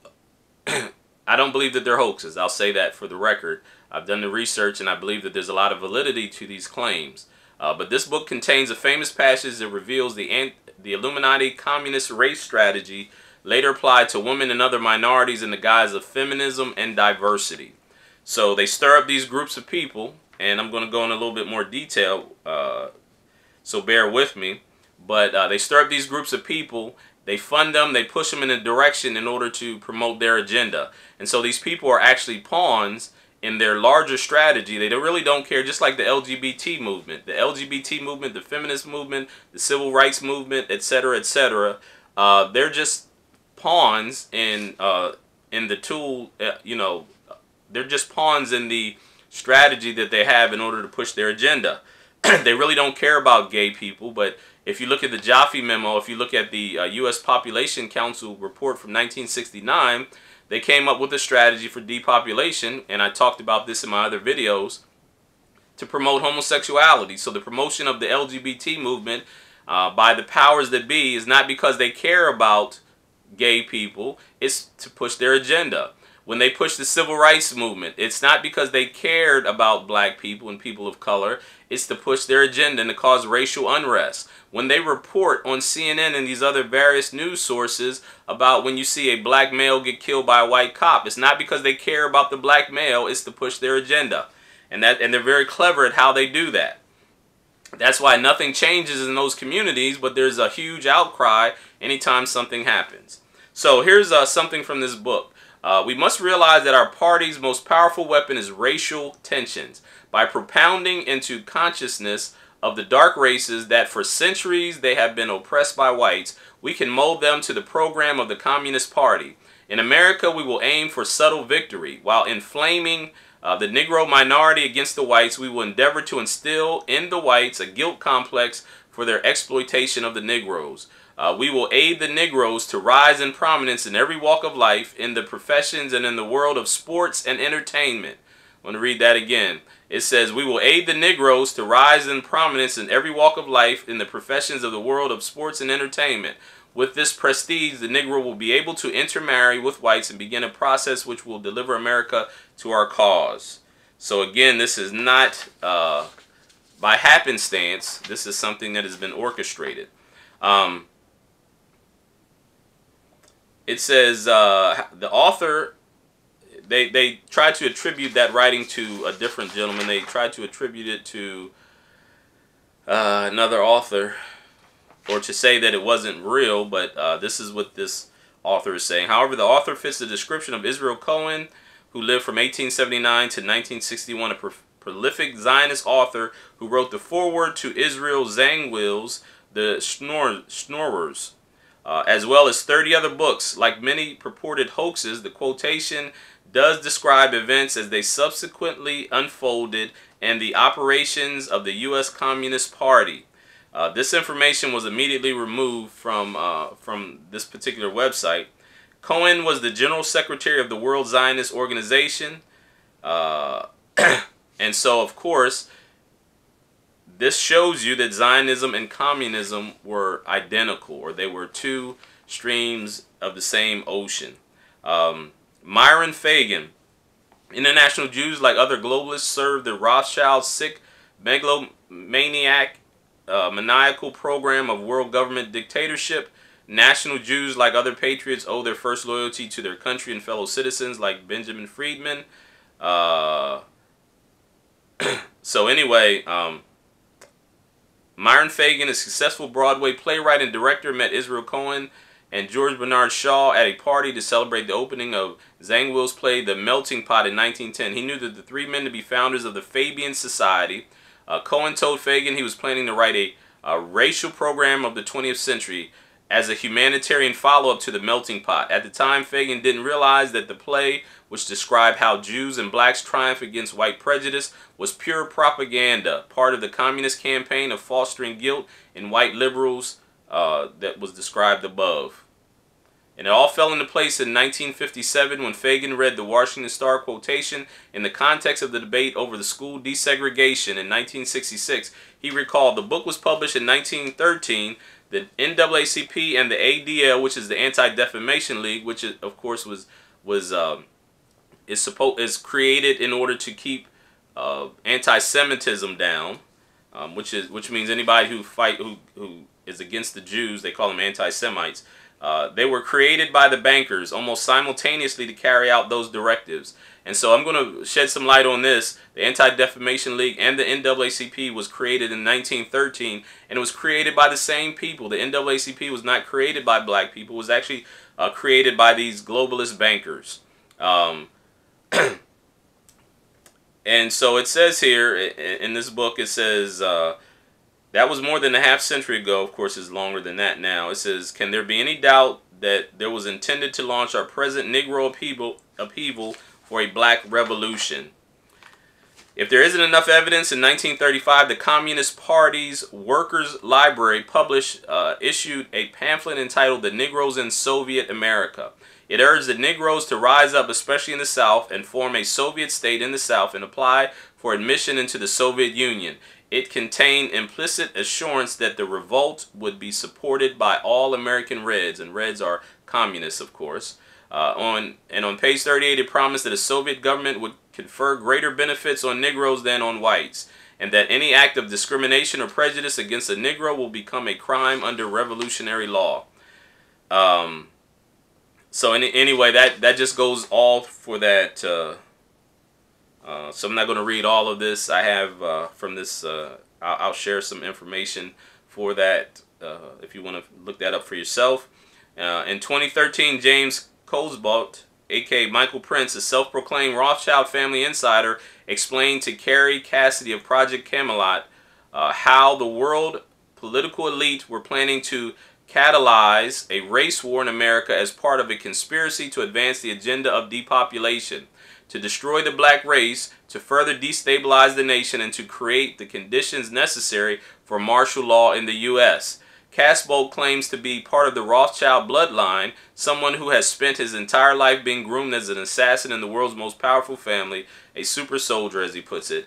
I don't believe that they're hoaxes. I'll say that for the record. I've done the research and I believe that there's a lot of validity to these claims. But this book contains a famous passage that reveals the Illuminati communist race strategy later applied to women and other minorities in the guise of feminism and diversity. So they stir up these groups of people, and I'm going to go in a little bit more detail, so bear with me. But they stir up these groups of people, they fund them, they push them in a direction in order to promote their agenda. And so these people are actually pawns in their larger strategy. They really don't care, just like the LGBT movement. The LGBT movement, the feminist movement, the civil rights movement, etc., etc. They're just pawns in the tool, they're just pawns in the strategy that they have in order to push their agenda. They really don't care about gay people, but if you look at the Jaffe memo, if you look at the U.S. Population Council report from 1969, they came up with a strategy for depopulation, and I talked about this in my other videos, to promote homosexuality. So the promotion of the LGBT movement by the powers that be is not because they care about gay people, it's to push their agenda. when they pushed the civil rights movement. It's not because they cared about black people and people of color. It's to push their agenda and to cause racial unrest. When they report on CNN and these other various news sources about when you see a black male get killed by a white cop, it's not because they care about the black male. It's to push their agenda. And they're very clever at how they do that. That's why nothing changes in those communities, but there's a huge outcry anytime something happens. So here's something from this book. We must realize that our party's most powerful weapon is racial tensions. By propounding into consciousness of the dark races that for centuries they have been oppressed by whites, we can mold them to the program of the Communist Party. In America, we will aim for subtle victory. While inflaming the Negro minority against the whites, we will endeavor to instill in the whites a guilt complex for their exploitation of the Negroes. We will aid the Negroes to rise in prominence in every walk of life, in the professions and in the world of sports and entertainment. I want to read that again. It says, we will aid the Negroes to rise in prominence in every walk of life, in the professions of the world of sports and entertainment. With this prestige, the Negro will be able to intermarry with whites and begin a process which will deliver America to our cause. So again, this is not by happenstance. This is something that has been orchestrated. It says the author, they tried to attribute that writing to a different gentleman. They tried to attribute it to another author, or to say that it wasn't real, but this is what this author is saying. However, the author fits the description of Israel Cohen, who lived from 1879 to 1961, a prolific Zionist author who wrote the foreword to Israel Zangwill's The Snorers, as well as 30 other books. Like many purported hoaxes, the quotation does describe events as they subsequently unfolded and the operations of the U.S. Communist Party. This information was immediately removed from this particular website. Cohen was the General Secretary of the World Zionist Organization. And so, of course, this shows you that Zionism and communism were identical, or they were two streams of the same ocean. Myron Fagan. International Jews, like other globalists, serve the Rothschild sick megalomaniac maniacal program of world government dictatorship. National Jews, like other patriots, owe their first loyalty to their country and fellow citizens, like Benjamin Friedman. So anyway, Myron Fagan, a successful Broadway playwright and director, met Israel Cohen and George Bernard Shaw at a party to celebrate the opening of Zangwill's play The Melting Pot in 1910. He knew that the three men to be founders of the Fabian Society. Cohen told Fagan he was planning to write a racial program of the 20th century as a humanitarian follow-up to The Melting Pot. At the time, Fagan didn't realize that the play, which described how Jews and blacks triumph against white prejudice, was pure propaganda, part of the communist campaign of fostering guilt in white liberals that was described above. And it all fell into place in 1957 when Fagan read the Washington Star quotation in the context of the debate over the school desegregation in 1966. He recalled the book was published in 1913. The NAACP and the ADL, which is the Anti-Defamation League, which is, of course is created in order to keep anti-Semitism down, which means anybody who is against the Jews, they call them anti-Semites. They were created by the bankers almost simultaneously to carry out those directives. And so I'm going to shed some light on this. The Anti-Defamation League and the NAACP was created in 1913, and it was created by the same people. The NAACP was not created by black people. It was actually created by these globalist bankers. And so it says here in this book, it says, that was more than a half century ago. Of course, it's longer than that now. It says, can there be any doubt that there was intended to launch our present Negro upheaval for a black revolution? If there isn't enough evidence, in 1935, the Communist Party's Workers' Library issued a pamphlet entitled The Negroes in Soviet America. It urged the Negroes to rise up, especially in the South, and form a Soviet state in the South and apply for admission into the Soviet Union. It contained implicit assurance that the revolt would be supported by all American Reds, and Reds are communists, of course. On page 38, it promised that the Soviet government would confer greater benefits on Negroes than on whites, and that any act of discrimination or prejudice against a Negro will become a crime under revolutionary law. So anyway, that just goes all for that. So I'm not going to read all of this. I have from this. I'll share some information for that if you want to look that up for yourself. In 2013, James Cosbalt, a.k.a. Michael Prince, a self-proclaimed Rothschild family insider, explained to Carrie Cassidy of Project Camelot how the world political elite were planning to catalyze a race war in America as part of a conspiracy to advance the agenda of depopulation, to destroy the black race, to further destabilize the nation, and to create the conditions necessary for martial law in the U.S. Casbolt claims to be part of the Rothschild bloodline, someone who has spent his entire life being groomed as an assassin in the world's most powerful family, a super soldier as he puts it.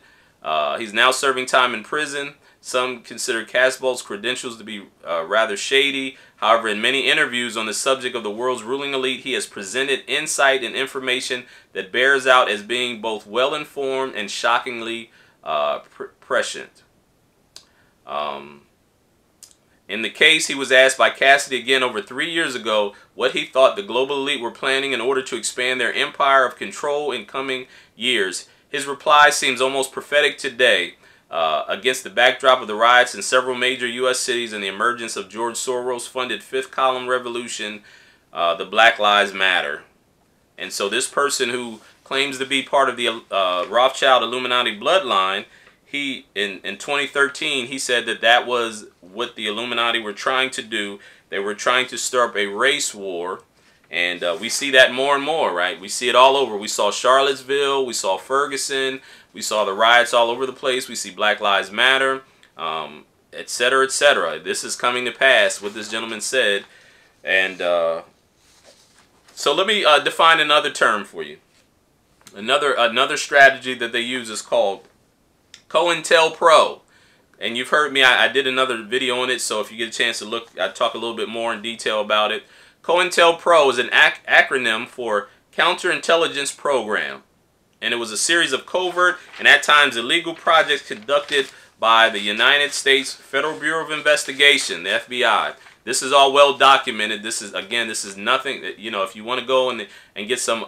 He's now serving time in prison. Some consider Casbolt's credentials to be rather shady. However, in many interviews on the subject of the world's ruling elite, he has presented insight and information that bears out as being both well-informed and prescient. In the case, he was asked by Cassidy again over 3 years ago what he thought the global elite were planning in order to expand their empire of control in coming years. His reply seems almost prophetic today. Against the backdrop of the riots in several major U.S. cities and the emergence of George Soros-funded Fifth Column Revolution, the Black Lives Matter. And so this person who claims to be part of the Rothschild Illuminati bloodline, he in 2013, he said that that was what the Illuminati were trying to do. They were trying to stir up a race war. And we see that more and more, right? We see it all over. We saw Charlottesville. We saw Ferguson. We saw the riots all over the place. We see Black Lives Matter, etc., etc. This is coming to pass, what this gentleman said. And so let me define another term for you. Another strategy that they use is called COINTELPRO. And you've heard me. I did another video on it, so if you get a chance to look, I talk a little bit more in detail about it. COINTELPRO is an acronym for Counterintelligence Program, and it was a series of covert and at times illegal projects conducted by the United States Federal Bureau of Investigation, the FBI. This is all well documented. This is, again, this is nothing that, you know, if you want to go and get some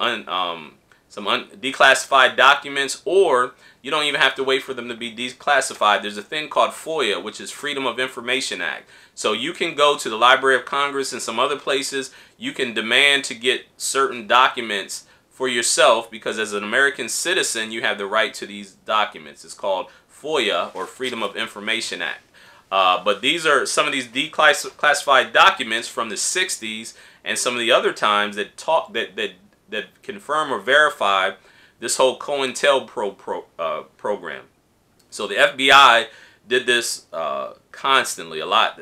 declassified documents, or you don't even have to wait for them to be declassified. There's a thing called FOIA, which is Freedom of Information Act. So you can go to the Library of Congress and some other places. You can demand to get certain documents for yourself, because as an American citizen, you have the right to these documents. It's called FOIA, or Freedom of Information Act. But these are some of these declassified documents from the 60s and some of the other times that talk that confirm or verify this whole COINTELPRO program. So the FBI did this constantly, a lot.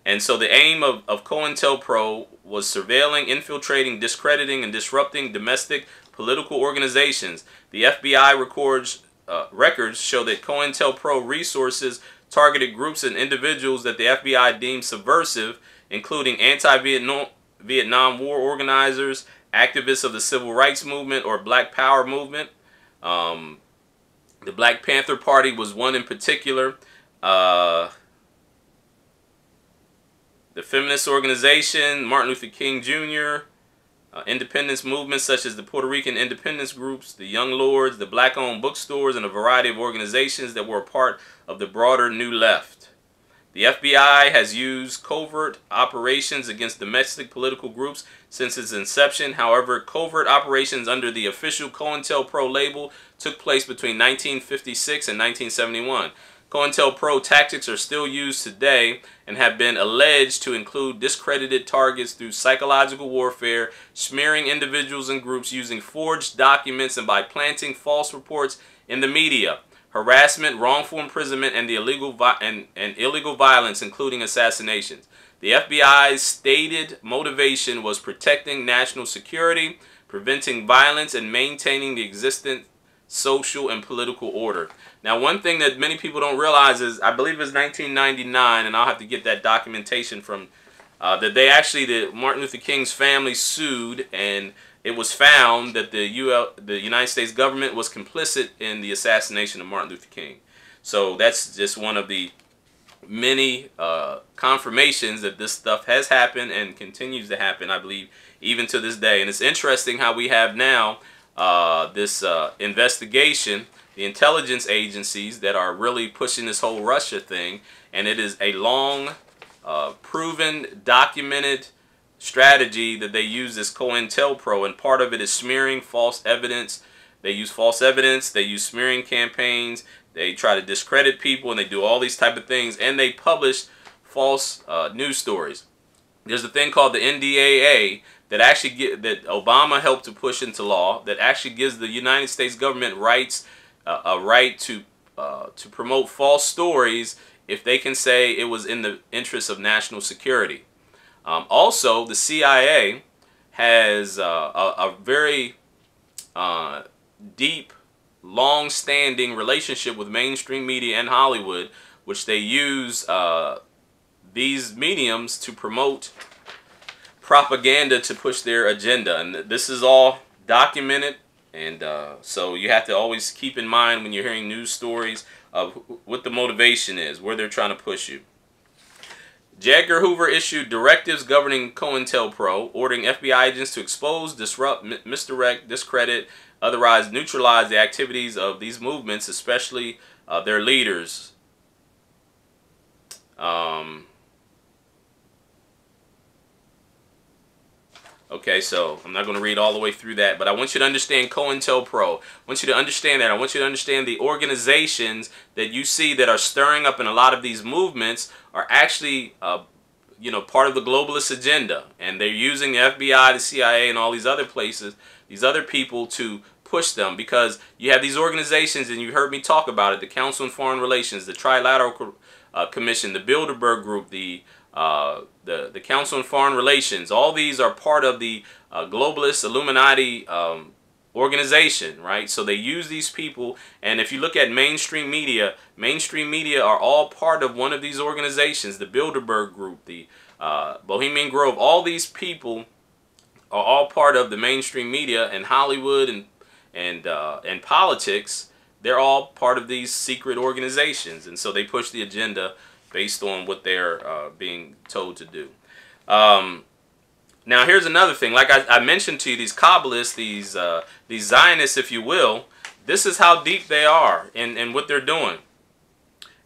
And so the aim of COINTELPRO was surveilling, infiltrating, discrediting, and disrupting domestic political organizations. The FBI records show that COINTELPRO resources targeted groups and individuals that the FBI deemed subversive, including anti-Vietnam War organizers, activists of the Civil Rights Movement or Black Power movement. The Black Panther Party was one in particular. The feminist organization, Martin Luther King Jr., independence movements such as the Puerto Rican independence groups, the Young Lords, the black-owned bookstores, and a variety of organizations that were a part of the broader New Left. The FBI has used covert operations against domestic political groups since its inception. However, covert operations under the official COINTELPRO label took place between 1956 and 1971. COINTELPRO tactics are still used today and have been alleged to include discredited targets through psychological warfare, smearing individuals and groups using forged documents, and by planting false reports in the media, harassment, wrongful imprisonment, and the illegal violence, including assassinations. The FBI's stated motivation was protecting national security, preventing violence, and maintaining the existing social and political order. Now, one thing that many people don't realize is, I believe it's 1999, and I'll have to get that documentation from that they actually, the Martin Luther King's family sued, and it was found that the United States government was complicit in the assassination of Martin Luther King. So that's just one of the many confirmations that this stuff has happened and continues to happen, I believe, even to this day. And it's interesting how we have now this investigation, the intelligence agencies that are really pushing this whole Russia thing, and it is a long, proven, documented strategy that they use this COINTELPRO, and part of it is smearing false evidence. They use false evidence, they use smearing campaigns, they try to discredit people, and they do all these type of things, and they publish false news stories. There's a thing called the NDAA that actually that Obama helped to push into law, that actually gives the United States government rights, a right to promote false stories if they can say it was in the interest of national security. Also, the CIA has a very deep, long-standing relationship with mainstream media and Hollywood, which they use these mediums to promote propaganda to push their agenda. And this is all documented, and so you have to always keep in mind when you're hearing news stories of what the motivation is, where they're trying to push you. J. Edgar Hoover issued directives governing COINTELPRO, ordering FBI agents to expose, disrupt, misdirect, discredit, otherwise neutralize the activities of these movements, especially their leaders. Okay, so I'm not going to read all the way through that, but I want you to understand COINTELPRO. I want you to understand that. I want you to understand the organizations that you see that are stirring up in a lot of these movements are actually, you know, part of the globalist agenda. And they're using the FBI, the CIA, and all these other places, these other people to push them, because you have these organizations, and you heard me talk about it, the Council on Foreign Relations, the Trilateral Commission, the Bilderberg Group, the Council on Foreign Relations. All these are part of the globalist Illuminati organization, right? So they use these people, and if you look at mainstream media are all part of one of these organizations, the Bilderberg Group, the Bohemian Grove. All these people are all part of the mainstream media, and Hollywood and politics. They're all part of these secret organizations, and so they push the agenda based on what they're being told to do. Now, here's another thing. Like I mentioned to you, these Kabbalists, these Zionists, if you will, this is how deep they are in what they're doing.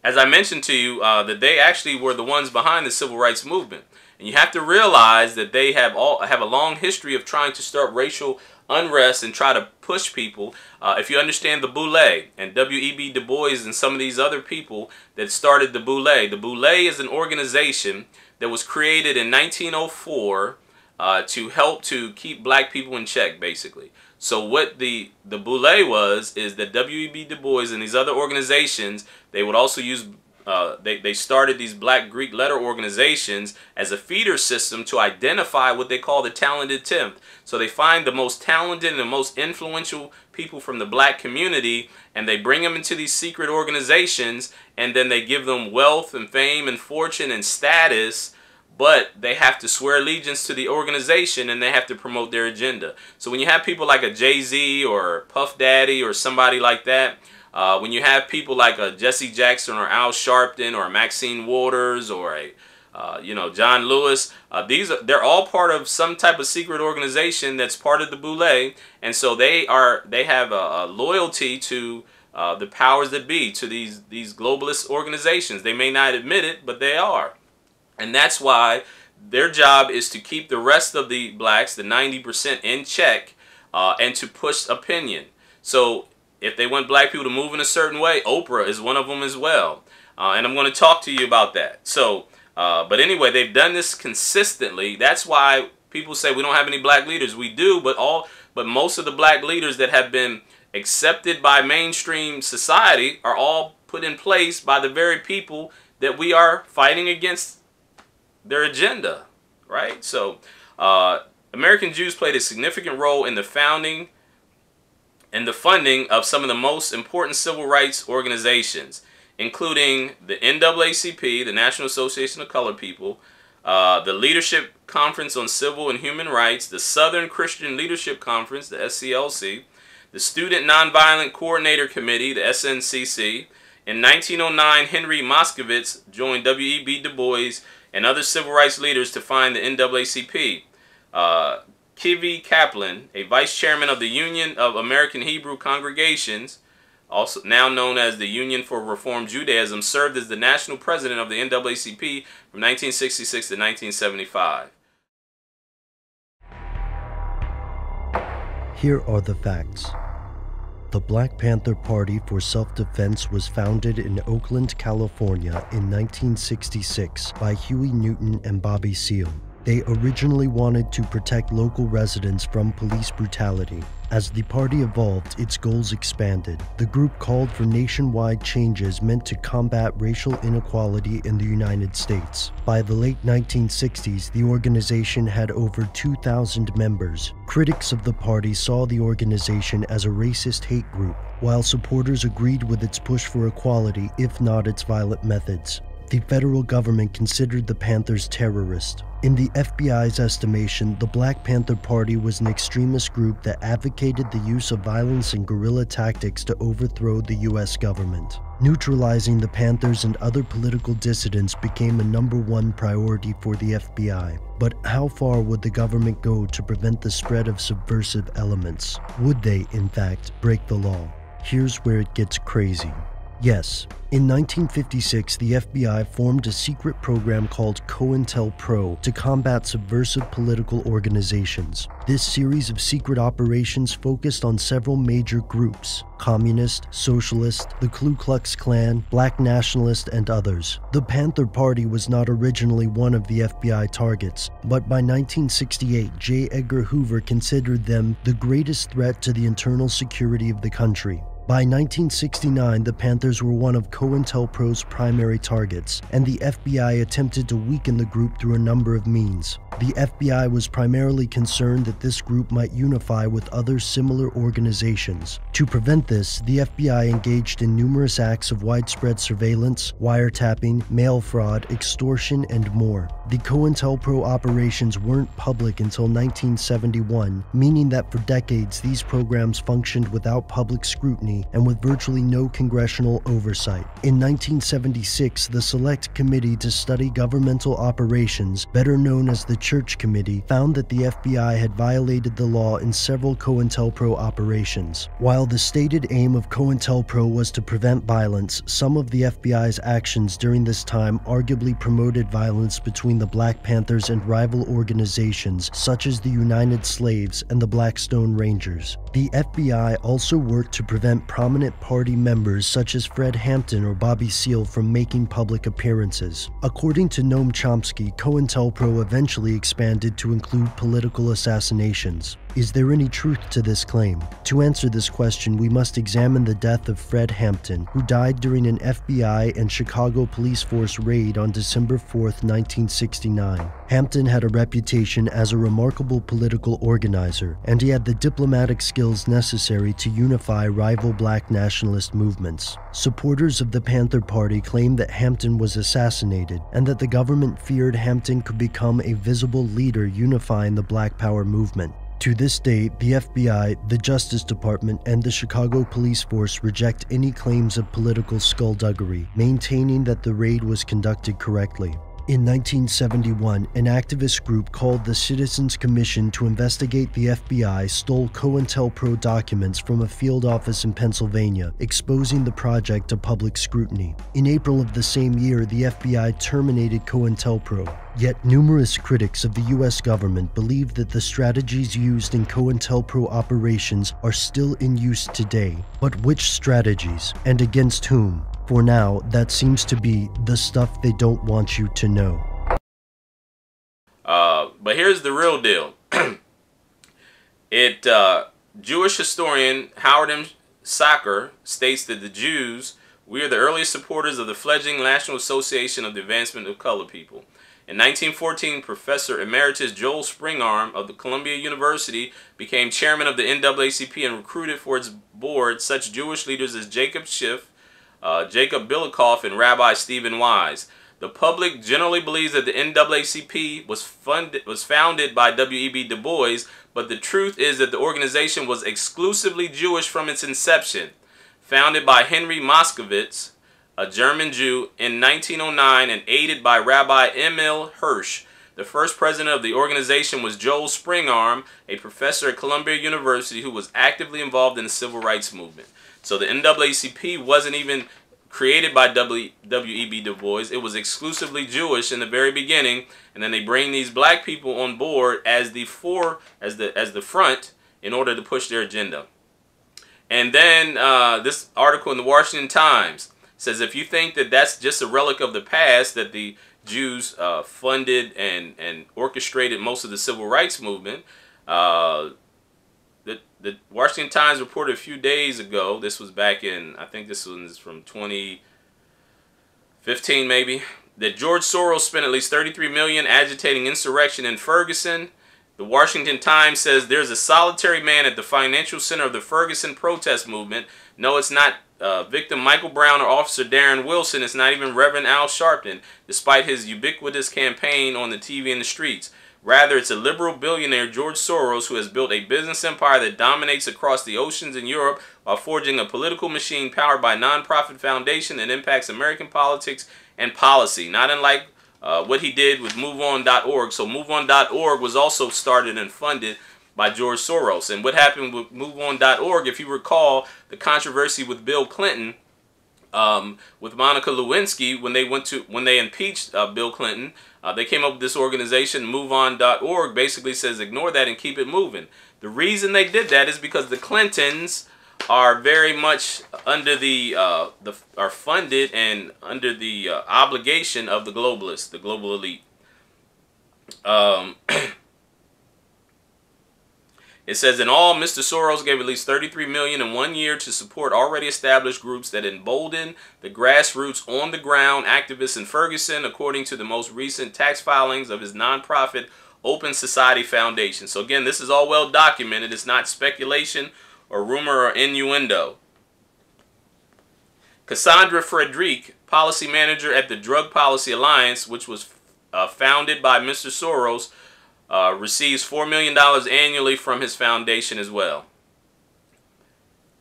As I mentioned to you, that they actually were the ones behind the civil rights movement. And you have to realize that they have a long history of trying to start racial unrest and try to push people. If you understand the Boule and W.E.B. Du Bois and some of these other people that started the Boule is an organization that was created in 1904 to help to keep black people in check, basically. So what the Boule was is that W.E.B. Du Bois and these other organizations, they would also use they started these black Greek letter organizations as a feeder system to identify what they call the talented tenth. So they find the most talented and the most influential people from the black community, and they bring them into these secret organizations, and then they give them wealth and fame and fortune and status, but they have to swear allegiance to the organization, and they have to promote their agenda. So when you have people like a Jay-Z or Puff Daddy or somebody like that, when you have people like a Jesse Jackson or Al Sharpton or Maxine Waters or a John Lewis, they're all part of some type of secret organization that's part of the Boule, and so they have a loyalty to the powers that be, to these globalist organizations. They may not admit it, but they are, and that's why their job is to keep the rest of the blacks, the 90%, in check, and to push opinion. So if they want black people to move in a certain way, Oprah is one of them as well. And I'm going to talk to you about that. So, but anyway, they've done this consistently. That's why people say we don't have any black leaders. We do, but most of the black leaders that have been accepted by mainstream society are all put in place by the very people that we are fighting against their agenda, right? So, American Jews played a significant role in the founding and the funding of some of the most important civil rights organizations, including the NAACP, the National Association of Colored People, the Leadership Conference on Civil and Human Rights, the Southern Christian Leadership Conference, the SCLC, the Student Nonviolent Coordinator Committee, the SNCC. In 1909, Henry Moskowitz joined W.E.B. Du Bois and other civil rights leaders to found the NAACP. Kivy Kaplan, a vice chairman of the Union of American Hebrew Congregations, also now known as the Union for Reform Judaism, served as the national president of the NAACP from 1966 to 1975. Here are the facts. The Black Panther Party for Self-Defense was founded in Oakland, California in 1966 by Huey Newton and Bobby Seale. They originally wanted to protect local residents from police brutality. As the party evolved, its goals expanded. The group called for nationwide changes meant to combat racial inequality in the United States. By the late 1960s, the organization had over 2,000 members. Critics of the party saw the organization as a racist hate group, while supporters agreed with its push for equality, if not its violent methods. The federal government considered the Panthers terrorists. In the FBI's estimation, the Black Panther Party was an extremist group that advocated the use of violence and guerrilla tactics to overthrow the U.S. government. Neutralizing the Panthers and other political dissidents became a #1 priority for the FBI. But how far would the government go to prevent the spread of subversive elements? Would they, in fact, break the law? Here's where it gets crazy. Yes, in 1956, the FBI formed a secret program called COINTELPRO to combat subversive political organizations. This series of secret operations focused on several major groups: Communist, Socialist, the Ku Klux Klan, Black Nationalist, and others. The Panther Party was not originally one of the FBI targets, but by 1968, J. Edgar Hoover considered them the greatest threat to the internal security of the country. By 1969, the Panthers were one of COINTELPRO's primary targets, and the FBI attempted to weaken the group through a number of means. The FBI was primarily concerned that this group might unify with other similar organizations. To prevent this, the FBI engaged in numerous acts of widespread surveillance, wiretapping, mail fraud, extortion, and more. The COINTELPRO operations weren't public until 1971, meaning that for decades these programs functioned without public scrutiny and with virtually no congressional oversight. In 1976, the Select Committee to Study Governmental Operations, better known as the Church Committee, found that the FBI had violated the law in several COINTELPRO operations. While the stated aim of COINTELPRO was to prevent violence, some of the FBI's actions during this time arguably promoted violence between the Black Panthers and rival organizations such as the United Slaves and the Blackstone Rangers. The FBI also worked to prevent prominent party members such as Fred Hampton or Bobby Seale from making public appearances. According to Noam Chomsky, COINTELPRO eventually expanded to include political assassinations. Is there any truth to this claim? To answer this question, we must examine the death of Fred Hampton, who died during an FBI and Chicago police force raid on December 4, 1969. Hampton had a reputation as a remarkable political organizer, and he had the diplomatic skills necessary to unify rival black nationalist movements. Supporters of the Panther Party claimed that Hampton was assassinated, and that the government feared Hampton could become a visible leader unifying the Black Power movement. To this day, the FBI, the Justice Department, and the Chicago Police Force reject any claims of political skullduggery, maintaining that the raid was conducted correctly. In 1971, an activist group called the Citizens Commission to investigate the FBI stole COINTELPRO documents from a field office in Pennsylvania, exposing the project to public scrutiny. In April of the same year, the FBI terminated COINTELPRO. Yet numerous critics of the U.S. government believe that the strategies used in COINTELPRO operations are still in use today. But which strategies, and against whom? For now, that seems to be the stuff they don't want you to know. But here's the real deal. Jewish historian Howard M. Sacker states that the Jews, we are the earliest supporters of the fledgling National Association of the Advancement of Colored People. In 1914, Professor Emeritus Joel Spingarn of the Columbia University became chairman of the NAACP and recruited for its board such Jewish leaders as Jacob Schiff, Jacob Bilikoff, and Rabbi Stephen Wise. The public generally believes that the NAACP was founded by W.E.B. Du Bois, but the truth is that the organization was exclusively Jewish from its inception. Founded by Henry Moskowitz, a German Jew, in 1909 and aided by Rabbi Emil Hirsch. The first president of the organization was Joel Springarm, a professor at Columbia University who was actively involved in the civil rights movement. So the NAACP wasn't even created by W.E.B. Du Bois. It was exclusively Jewish in the very beginning, and then they bring these black people on board as the front in order to push their agenda. And then this article in the Washington Times says, if you think that that's just a relic of the past, that the Jews funded and orchestrated most of the civil rights movement, the Washington Times reported a few days ago, this was back in, I think this was from 2015 maybe, that George Soros spent at least $33 million agitating insurrection in Ferguson. The Washington Times says there's a solitary man at the financial center of the Ferguson protest movement. No, it's not victim Michael Brown or Officer Darren Wilson. It's not even Reverend Al Sharpton, despite his ubiquitous campaign on the TV and the streets. Rather, it's a liberal billionaire, George Soros, who has built a business empire that dominates across the oceans in Europe while forging a political machine powered by a nonprofit foundation that impacts American politics and policy, not unlike what he did with MoveOn.org. So MoveOn.org was also started and funded by George Soros. And what happened with MoveOn.org, if you recall, the controversy with Bill Clinton, with Monica Lewinsky, when they impeached Bill Clinton, they came up with this organization, MoveOn.org, basically says ignore that and keep it moving. The reason they did that is because the Clintons are very much under are funded and under the obligation of the globalists, the global elite. It says, in all, Mr. Soros gave at least $33 million in 1 year to support already established groups that embolden the grassroots on-the-ground activists in Ferguson, according to the most recent tax filings of his nonprofit Open Society Foundation. So again, this is all well documented. It's not speculation or rumor or innuendo. Cassandra Frederick, policy manager at the Drug Policy Alliance, which was founded by Mr. Soros, receives $4 million annually from his foundation as well.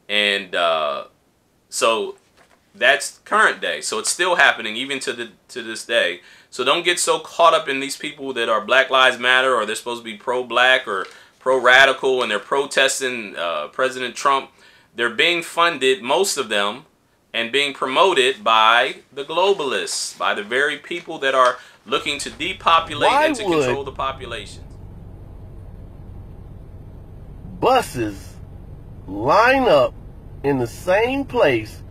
And so that's current day. So it's still happening even to this day. So don't get so caught up in these people that are Black Lives Matter, or they're supposed to be pro-black or pro-radical, and they're protesting President Trump. They're being funded, most of them, and being promoted by the globalists, by the very people that are looking to depopulate and to control the population. Buses line up in the same place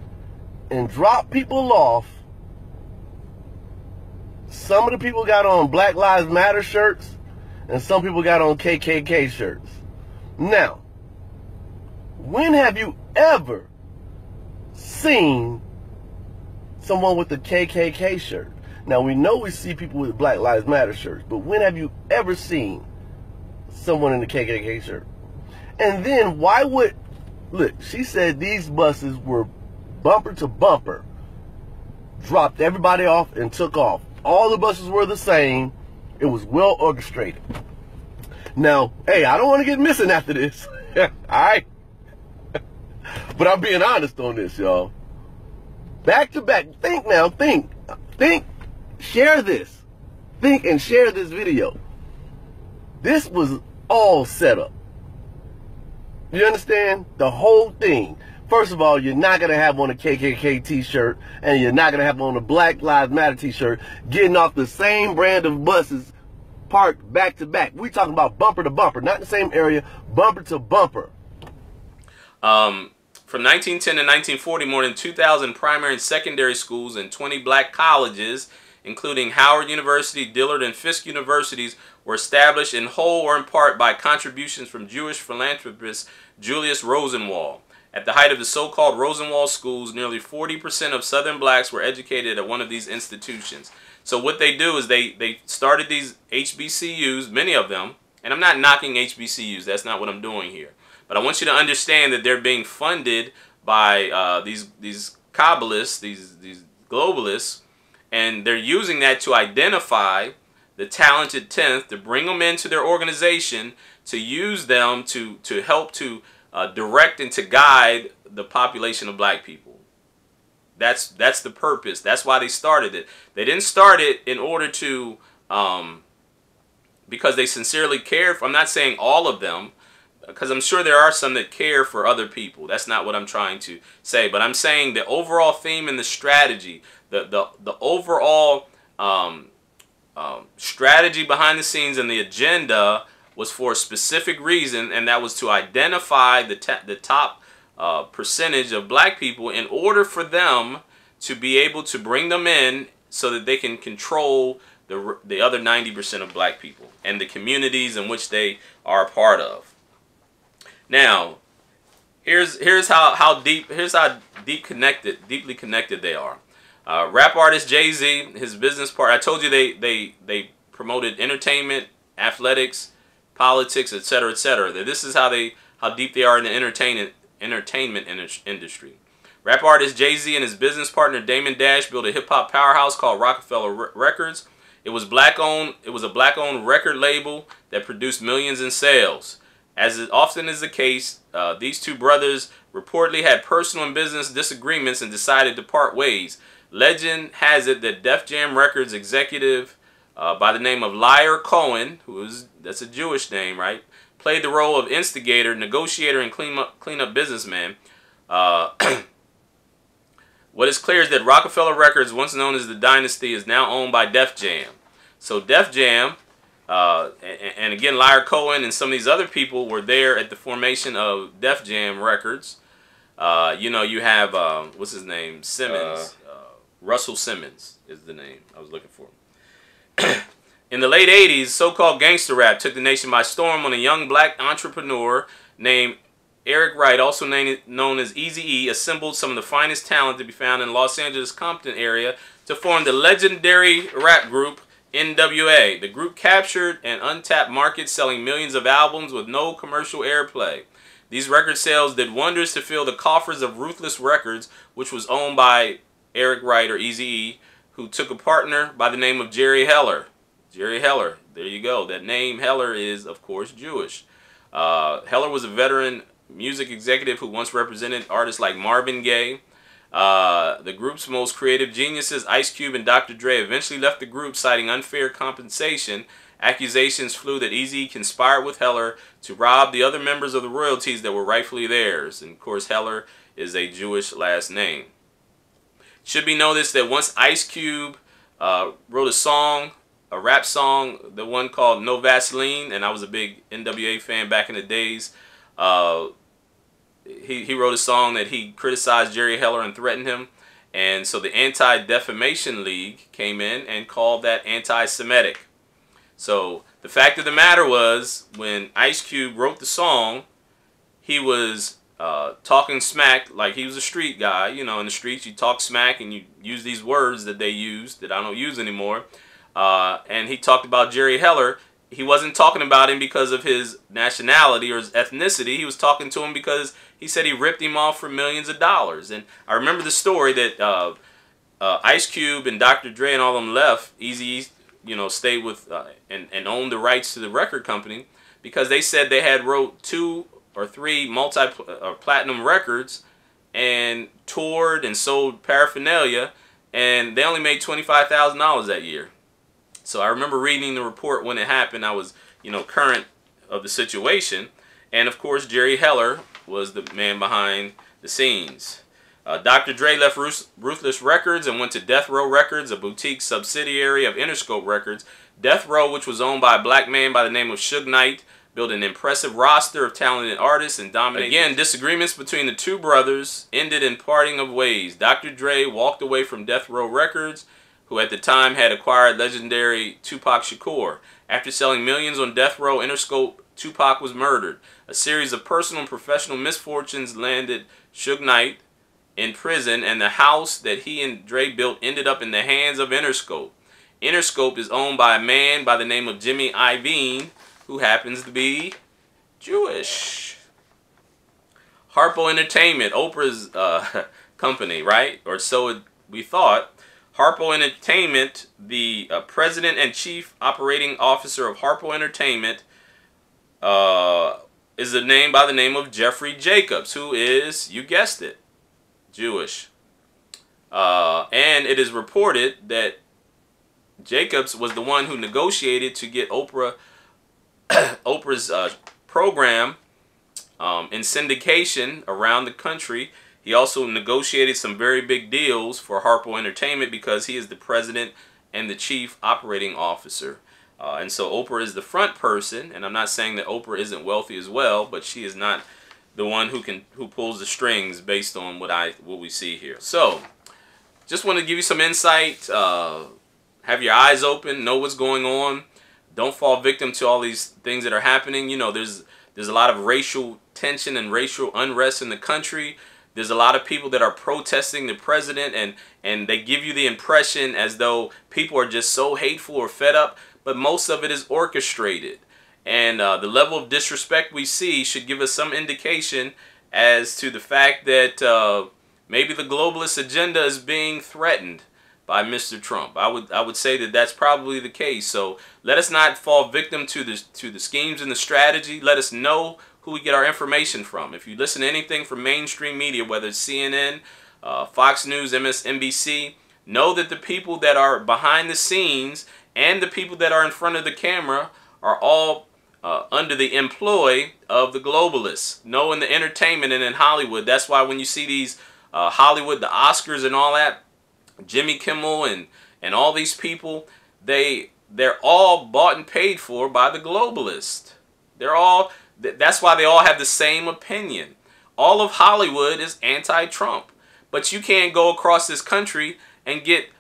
and drop people off. Some of the people got on Black Lives Matter shirts, and some people got on KKK shirts. Now, when have you ever seen someone with a KKK shirt? Now, we know we see people with Black Lives Matter shirts, but when have you ever seen someone in a KKK shirt? And then why would, look, she said these buses were bumper to bumper, dropped everybody off and took off. All the buses were the same. It was well orchestrated. Now, hey, I don't want to get missing after this. All right? But I'm being honest on this, y'all. Back to back. Think now. Think. Share this. Think and share this video. This was all set up. You understand? The whole thing. First of all, you're not going to have on a KKK t-shirt, and you're not going to have on a Black Lives Matter t-shirt getting off the same brand of buses parked back to back. We're talking about bumper to bumper, not in the same area, bumper to bumper. From 1910 to 1940, more than 2,000 primary and secondary schools and 20 black colleges, including Howard University, Dillard, and Fisk Universities, were established in whole or in part by contributions from Jewish philanthropist Julius Rosenwald. At the height of the so-called Rosenwald schools, nearly 40% of Southern blacks were educated at one of these institutions. So what they do is they started these HBCUs, many of them, and I'm not knocking HBCUs, that's not what I'm doing here. But I want you to understand that they're being funded by these Kabbalists, these globalists, And they're using that to identify the talented 10th, to bring them into their organization, to use them to help to direct and to guide the population of black people. That's the purpose. That's why they started it. They didn't start it in order to, because they sincerely care for, I'm not saying all of them, because I'm sure there are some that care for other people. That's not what I'm trying to say. But I'm saying the overall theme and the strategy, the overall strategy behind the scenes and the agenda was for a specific reason, and that was to identify the top percentage of black people in order for them to be able to bring them in so that they can control the other 90% of black people and the communities in which they are a part of. Now, here's how deeply connected they are. Rap artist Jay-Z, his business partner. I told you they promoted entertainment, athletics, politics, etc., etc. This is how deep they are in the entertainment industry. Rap artist Jay-Z and his business partner Damon Dash built a hip hop powerhouse called Rockefeller Records. It was black-owned. It was a black-owned record label that produced millions in sales. As it often is the case, these two brothers reportedly had personal and business disagreements and decided to part ways. Legend has it that Def Jam Records executive by the name of Liar Cohen, that's a Jewish name, right, played the role of instigator, negotiator, and cleanup businessman. What is clear is that Rockefeller Records, once known as the Dynasty, is now owned by Def Jam. So Def Jam, and again, Liar Cohen and some of these other people were there at the formation of Def Jam Records. You know, you have, what's his name? Simmons. Russell Simmons is the name I was looking for. In the late 80s, so-called gangster rap took the nation by storm when a young black entrepreneur named Eric Wright, also known as Eazy-E, assembled some of the finest talent to be found in Los Angeles Compton area to form the legendary rap group NWA. The group captured an untapped market, selling millions of albums with no commercial airplay. These record sales did wonders to fill the coffers of Ruthless Records, which was owned by Eric Wright, or Eazy-E, who took a partner by the name of Jerry Heller. Jerry Heller, there you go. That name Heller is, of course, Jewish. Heller was a veteran music executive who once represented artists like Marvin Gaye. The group's most creative geniuses, Ice Cube and Dr. Dre, eventually left the group, citing unfair compensation. Accusations flew that Eazy conspired with Heller to rob the other members of the royalties that were rightfully theirs. And of course, Heller is a Jewish last name. Should be noticed that once Ice Cube wrote a song, a rap song, the one called No Vaseline, and I was a big NWA fan back in the days. He wrote a song that he criticized Jerry Heller and threatened him. And so the Anti-Defamation League came in and called that anti-Semitic. So the fact of the matter was, when Ice Cube wrote the song, he was talking smack, like he was a street guy. You know, in the streets you talk smack and you use these words that they use that I don't use anymore. And he talked about Jerry Heller. He wasn't talking about him because of his nationality or his ethnicity. He was talking to him because he said he ripped him off for millions of dollars. And I remember the story that Ice Cube and Dr. Dre and all of them left. Eazy, you know, stayed with and owned the rights to the record company because they said they had wrote 2 or 3 multi-platinum records and toured and sold paraphernalia, and they only made $25,000 that year. So I remember reading the report when it happened. I was, you know, current of the situation. And of course, Jerry Heller was the man behind the scenes. Dr. Dre left Ruthless Records and went to Death Row Records, a boutique subsidiary of Interscope Records. Death Row, which was owned by a black man by the name of Suge Knight, built an impressive roster of talented artists and dominated. Again, disagreements between the two brothers ended in parting of ways. Dr. Dre walked away from Death Row Records, who at the time had acquired legendary Tupac Shakur. After selling millions on Death Row Interscope, Tupac was murdered. A series of personal and professional misfortunes landed Suge Knight in prison, and the house that he and Dre built ended up in the hands of Interscope. Interscope is owned by a man by the name of Jimmy Iovine, who happens to be Jewish. Harpo Entertainment, Oprah's company, right? Or so we thought. Harpo Entertainment, the president and chief operating officer of Harpo Entertainment, is a name by the name of Jeffrey Jacobs, who is, you guessed it, Jewish. And it is reported that Jacobs was the one who negotiated to get Oprah's program in syndication around the country. He also negotiated some very big deals for Harpo Entertainment because he is the president and the chief operating officer. And so Oprah is the front person, and I'm not saying that Oprah isn't wealthy as well, but she is not the one who pulls the strings based on what we see here. So, just want to give you some insight. Have your eyes open, know what's going on. Don't fall victim to all these things that are happening. You know, there's a lot of racial tension and racial unrest in the country. There's a lot of people that are protesting the president, and they give you the impression as though people are just so hateful or fed up, but most of it is orchestrated. And the level of disrespect we see should give us some indication as to the fact that maybe the globalist agenda is being threatened by Mr. Trump. I would say that that's probably the case. So let us not fall victim to the schemes and the strategy. Let us know who we get our information from. If you listen to anything from mainstream media, whether it's CNN, Fox News, MSNBC, know that the people that are behind the scenes and the people that are in front of the camera are all under the employ of the globalists. No, in the entertainment and in Hollywood. That's why when you see these Hollywood, the Oscars and all that, Jimmy Kimmel and all these people, they're all bought and paid for by the globalists. That's why they all have the same opinion. All of Hollywood is anti-Trump. But you can't go across this country and get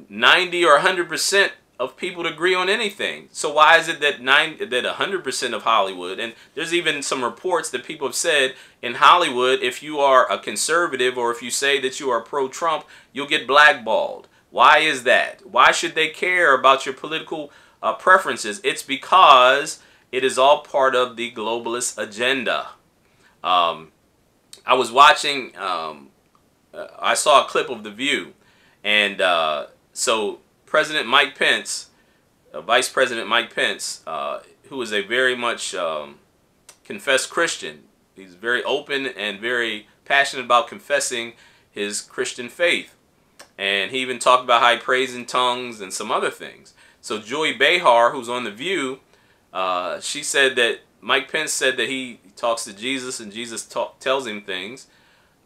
90 or 100% of people to agree on anything. So why is it that 100% of Hollywood, and there's even some reports that people have said in Hollywood, if you are a conservative or if you say that you are pro-Trump, you'll get blackballed. Why is that? Why should they care about your political preferences? It's because it is all part of the globalist agenda. I was watching, I saw a clip of The View, and so President Mike Pence, Vice President Mike Pence, who is a very much confessed Christian. He's very open and very passionate about confessing his Christian faith. And he even talked about how he prays in tongues and some other things. So Joy Behar, who's on The View, she said that Mike Pence said that he talks to Jesus and Jesus tells him things,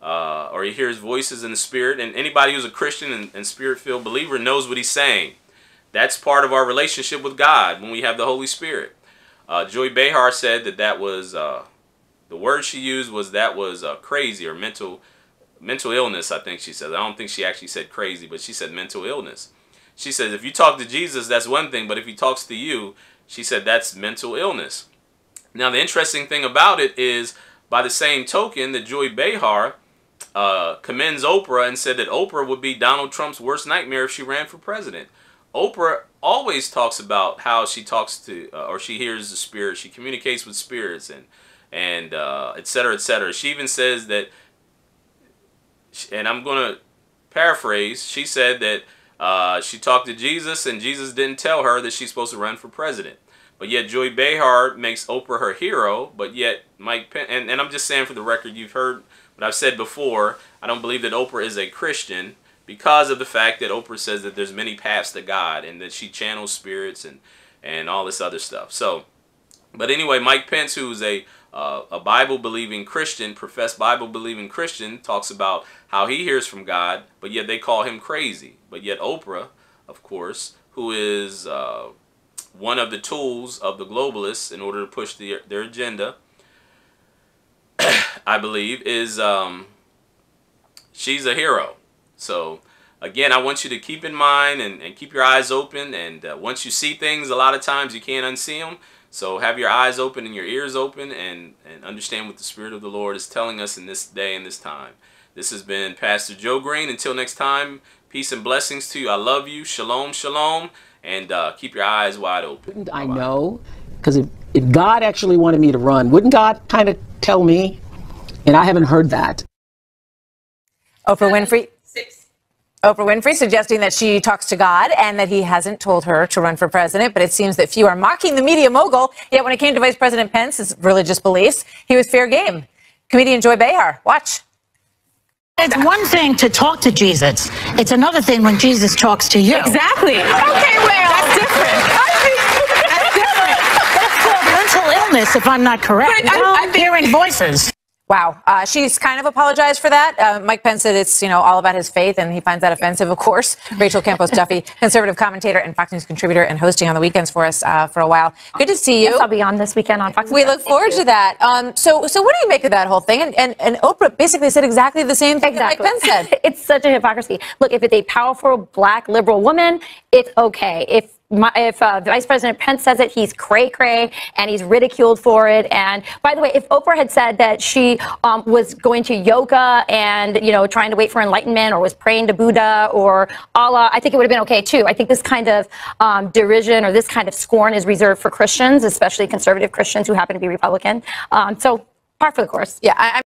or he hears voices in the spirit. And anybody who's a Christian and spirit-filled believer knows what he's saying. That's part of our relationship with God when we have the Holy Spirit. Joy Behar said that was, the word she used was crazy or mental illness, I think she said. I don't think she actually said crazy, but she said mental illness. She says if you talk to Jesus, that's one thing, but if he talks to you, she said that's mental illness. Now, the interesting thing about it is, by the same token, that Joy Behar commends Oprah and said that Oprah would be Donald Trump's worst nightmare if she ran for president. Oprah always talks about how she talks to, or she hears the spirit, she communicates with spirits, and et cetera, et cetera. She even says that, and I'm going to paraphrase, she said that she talked to Jesus and Jesus didn't tell her that she's supposed to run for president. But yet Joy Behar makes Oprah her hero, but yet Mike Pence, and I'm just saying for the record, you've heard what I've said before, I don't believe that Oprah is a Christian because of the fact that Oprah says that there's many paths to God and that she channels spirits and all this other stuff. So, but anyway, Mike Pence, who's a Bible-believing Christian, professed Bible-believing Christian, talks about how he hears from God, but yet they call him crazy. But yet Oprah, of course, who is one of the tools of the globalists in order to push their agenda, I believe, is she's a hero. So again, I want you to keep in mind and keep your eyes open, and once you see things, a lot of times you can't unsee them. So have your eyes open and your ears open, and understand what the Spirit of the Lord is telling us in this day and this time. This has been Pastor Joe Green. Until next time, peace and blessings to you. I love you. Shalom, shalom. And keep your eyes wide open. Wouldn't I know? Because if God actually wanted me to run, wouldn't God kind of tell me? And I haven't heard that. Oprah Winfrey. Oprah Winfrey suggesting that she talks to God and that he hasn't told her to run for president, but it seems that few are mocking the media mogul. Yet when it came to Vice President Pence's religious beliefs, he was fair game. Comedian Joy Behar, watch. It's one thing to talk to Jesus. It's another thing when Jesus talks to you. Exactly. Okay, well, that's different. That's different. That's called mental illness, if I'm not correct. I'm hearing voices. Wow. She's kind of apologized for that. Mike Pence said it's, all about his faith, and he finds that offensive, of course. Rachel Campos-Duffy, conservative commentator and Fox News contributor and hosting on the weekends for us for a while. Good to see you. Yes, I'll be on this weekend on Fox News. We look forward to that. So what do you make of that whole thing? And Oprah basically said exactly the same thing that Mike Pence said. It's such a hypocrisy. Look, if it's a powerful black liberal woman, it's okay. If Vice President Pence says it, he's cray-cray, and he's ridiculed for it. And by the way, if Oprah had said that she was going to yoga and, trying to wait for enlightenment, or was praying to Buddha or Allah, I think it would have been okay, too. I think this kind of derision or this kind of scorn is reserved for Christians, especially conservative Christians who happen to be Republican. So par for the course. Yeah,